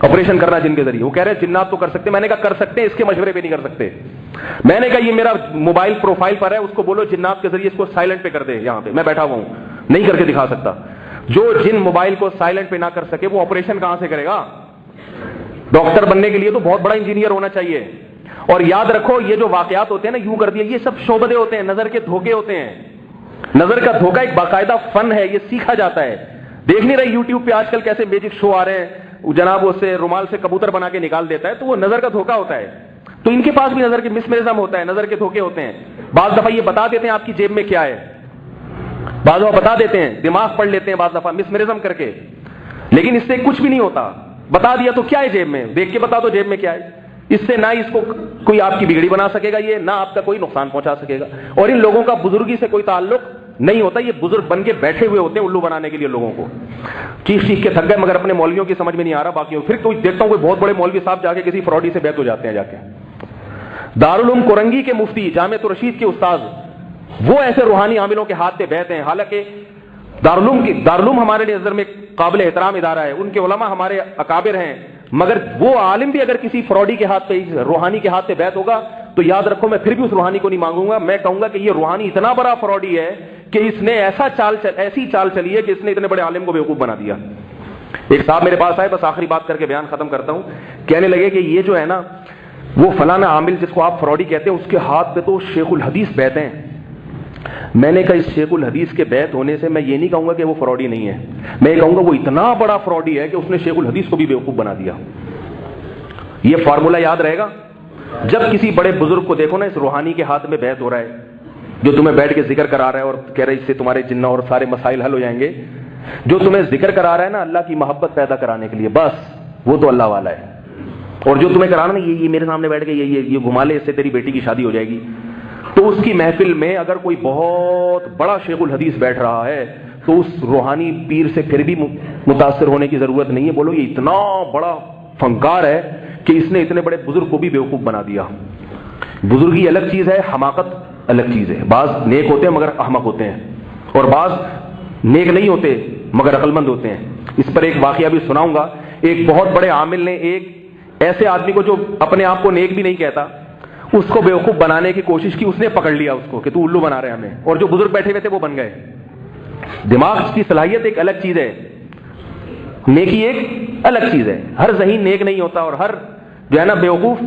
آپریشن کرنا جن کے ذریعے, وہ کہہ رہے ہیں جنات تو کر سکتے. میں نے کہا کر سکتے ہیں, اس کے مشورے پہ نہیں کر سکتے. میں نے کہا یہ میرا موبائل پروفائل پر ہے, اس کو بولو جنات کے ذریعے اس کو سائلنٹ پہ کر دے. یہاں پہ میں بیٹھا ہوا ہوں, نہیں کر کے دکھا سکتا. جو جن موبائل کو سائلنٹ پہ نہ کر سکے وہ آپریشن کہاں سے کرے گا؟ ڈاکٹر بننے کے لیے تو بہت بڑا انجینئر ہونا چاہیے. اور یاد رکھو یہ جو واقعات ہوتے ہیں نا, یوں کر دیا, یہ سب شعبدے ہوتے ہیں, نظر کے دھوکے ہوتے ہیں. نظر کا دھوکہ ایک باقاعدہ فن ہے, یہ سیکھا جاتا ہے. دیکھ نہیں رہے یوٹیوب پہ آج کل کیسے میجک شو آ رہے ہیں, جناب اس سے رومال سے کبوتر بنا کے نکال دیتا ہے, تو وہ نظر کا دھوکہ ہوتا ہے. تو ان کے پاس بھی نظر کے مسمرزم ہوتا ہے, نظر کے دھوکے ہوتے ہیں. بعض دفعہ یہ بتا دیتے ہیں آپ کی جیب میں کیا ہے, بعض دفعہ بتا دیتے ہیں، دماغ پڑھ لیتے ہیں بعض دفعہ مسمرزم کر کے، لیکن اس سے کچھ بھی نہیں ہوتا. بتا دیا تو کیا ہے جیب میں، دیکھ کے بتا دو جیب میں کیا ہے. اس سے نہ اس کو کوئی آپ کی بگڑی بنا سکے گا، یہ نہ آپ کا کوئی نقصان پہنچا سکے گا. اور ان لوگوں کا بزرگی سے کوئی تعلق نہیں ہوتا، یہ بزرگ بن کے بیٹھے ہوئے ہوتے ہیں الو بنانے کے لیے لوگوں کو. چیخ چیخ کے تھک گئے، مگر اپنے مولویوں کی سمجھ میں نہیں آ رہا. باقیوں پھر کوئی دیکھتا ہوں کوئی بہت بڑے مولوی صاحب جا کے کسی فراڈی سے بیعت ہو جاتے ہیں. جا کے دارالعلوم کورنگی کے مفتی، جامعۃ الرشید کے استاذ، وہ ایسے روحانی عاملوں کے ہاتھ پہ بیعت ہیں. حالانکہ دارالعلوم ہمارے نظر میں قابل احترام ادارہ ہے، ان کے علماء ہمارے اکابر ہیں، مگر وہ عالم بھی اگر کسی فراڈی کے ہاتھ پہ، روحانی کے ہاتھ پہ بیعت ہوگا تو یاد رکھو میں پھر بھی اس روحانی کو نہیں مانگوں گا. میں کہوں گا کہ یہ روحانی اتنا بڑا فراڈی ہے کہ اس نے ایسی چال چلی ہے کہ اس نے اتنے بڑے عالم کو بیوقوف بنا دیا. ایک صاحب میرے پاس آئے، بس آخری بات کر کے بیان ختم کرتا ہوں. کہنے لگے کہ یہ جو ہے نا وہ فلانا عامل جس کو آپ فراڈی کہتے ہیں، اس کے ہاتھ پہ تو شیخ الحدیث بیعت ہیں. میں نے کہا اس شیخ الحدیث کے بیعت ہونے سے میں یہ نہیں کہوں گا کہ وہ فراڈی نہیں ہے، میں یہ کہوں گا وہ اتنا بڑا فراڈی ہے کہ اس نے شیخ الحدیث کو بھی بیوقوف بنا دیا. یہ فارمولہ یاد رہے گا. جب کسی بڑے بزرگ کو دیکھو نا اس روحانی کے ہاتھ میں بیعت ہو رہا ہے، جو تمہیں بیٹھ کے ذکر کرا رہا ہے اور کہہ رہا ہے اس سے تمہارے جنہ اور سارے مسائل حل ہو جائیں گے، جو تمہیں ذکر کرا رہا ہے نا اللہ کی محبت پیدا کرانے کے لیے، بس وہ تو اللہ والا ہے. اور جو تمہیں کرانا نا یہ میرے سامنے بیٹھ کے یہ گھما لے، اس سے تیری بیٹی کی شادی ہو جائے گی، تو اس کی محفل میں اگر کوئی بہت بڑا شیخ الحدیث بیٹھ رہا ہے تو اس روحانی پیر سے پھر بھی متاثر ہونے کی ضرورت نہیں ہے. بولو یہ اتنا بڑا فنکار ہے کہ اس نے اتنے بڑے بزرگ کو بھی بیوقوف بنا دیا. بزرگی الگ چیز ہے، حماقت الگ چیز ہے. بعض نیک ہوتے ہیں مگر احمق ہوتے ہیں، اور بعض نیک نہیں ہوتے مگر عقل مند ہوتے ہیں. اس پر ایک واقعہ بھی سناؤں گا. ایک بہت بڑے عامل نے ایک ایسے آدمی کو جو اپنے آپ کو نیک بھی نہیں کہتا، اس کو بیوقوف بنانے کی کوشش کی. اس نے پکڑ لیا اس کو کہ تو الو بنا رہے ہمیں، اور جو بزرگ بیٹھے ہوئے تھے وہ بن گئے. دماغ کی صلاحیت ایک الگ چیز ہے، نیکی ایک الگ چیز ہے. ہر ذہین نیک نہیں ہوتا، اور ہر جو ہے نا بیوقوف،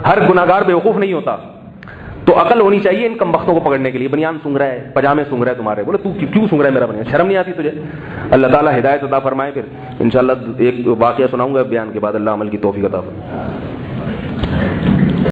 ہر گناہگار بیوقوف نہیں ہوتا. تو عقل ہونی چاہیے ان کم بختوں کو پکڑنے کے لیے. بنیان سونگ رہا ہے، پجامے سونگ رہا ہے تمہارے، بولے تو کیوں سونگ رہا ہے میرا بنیان، شرم نہیں آتی تجھے؟ اللہ تعالیٰ ہدایت عطا فرمائے. پھر انشاءاللہ ایک واقعہ سناؤں گا بیان کے بعد، اللہ عمل کی توفیق عطا فرمائے.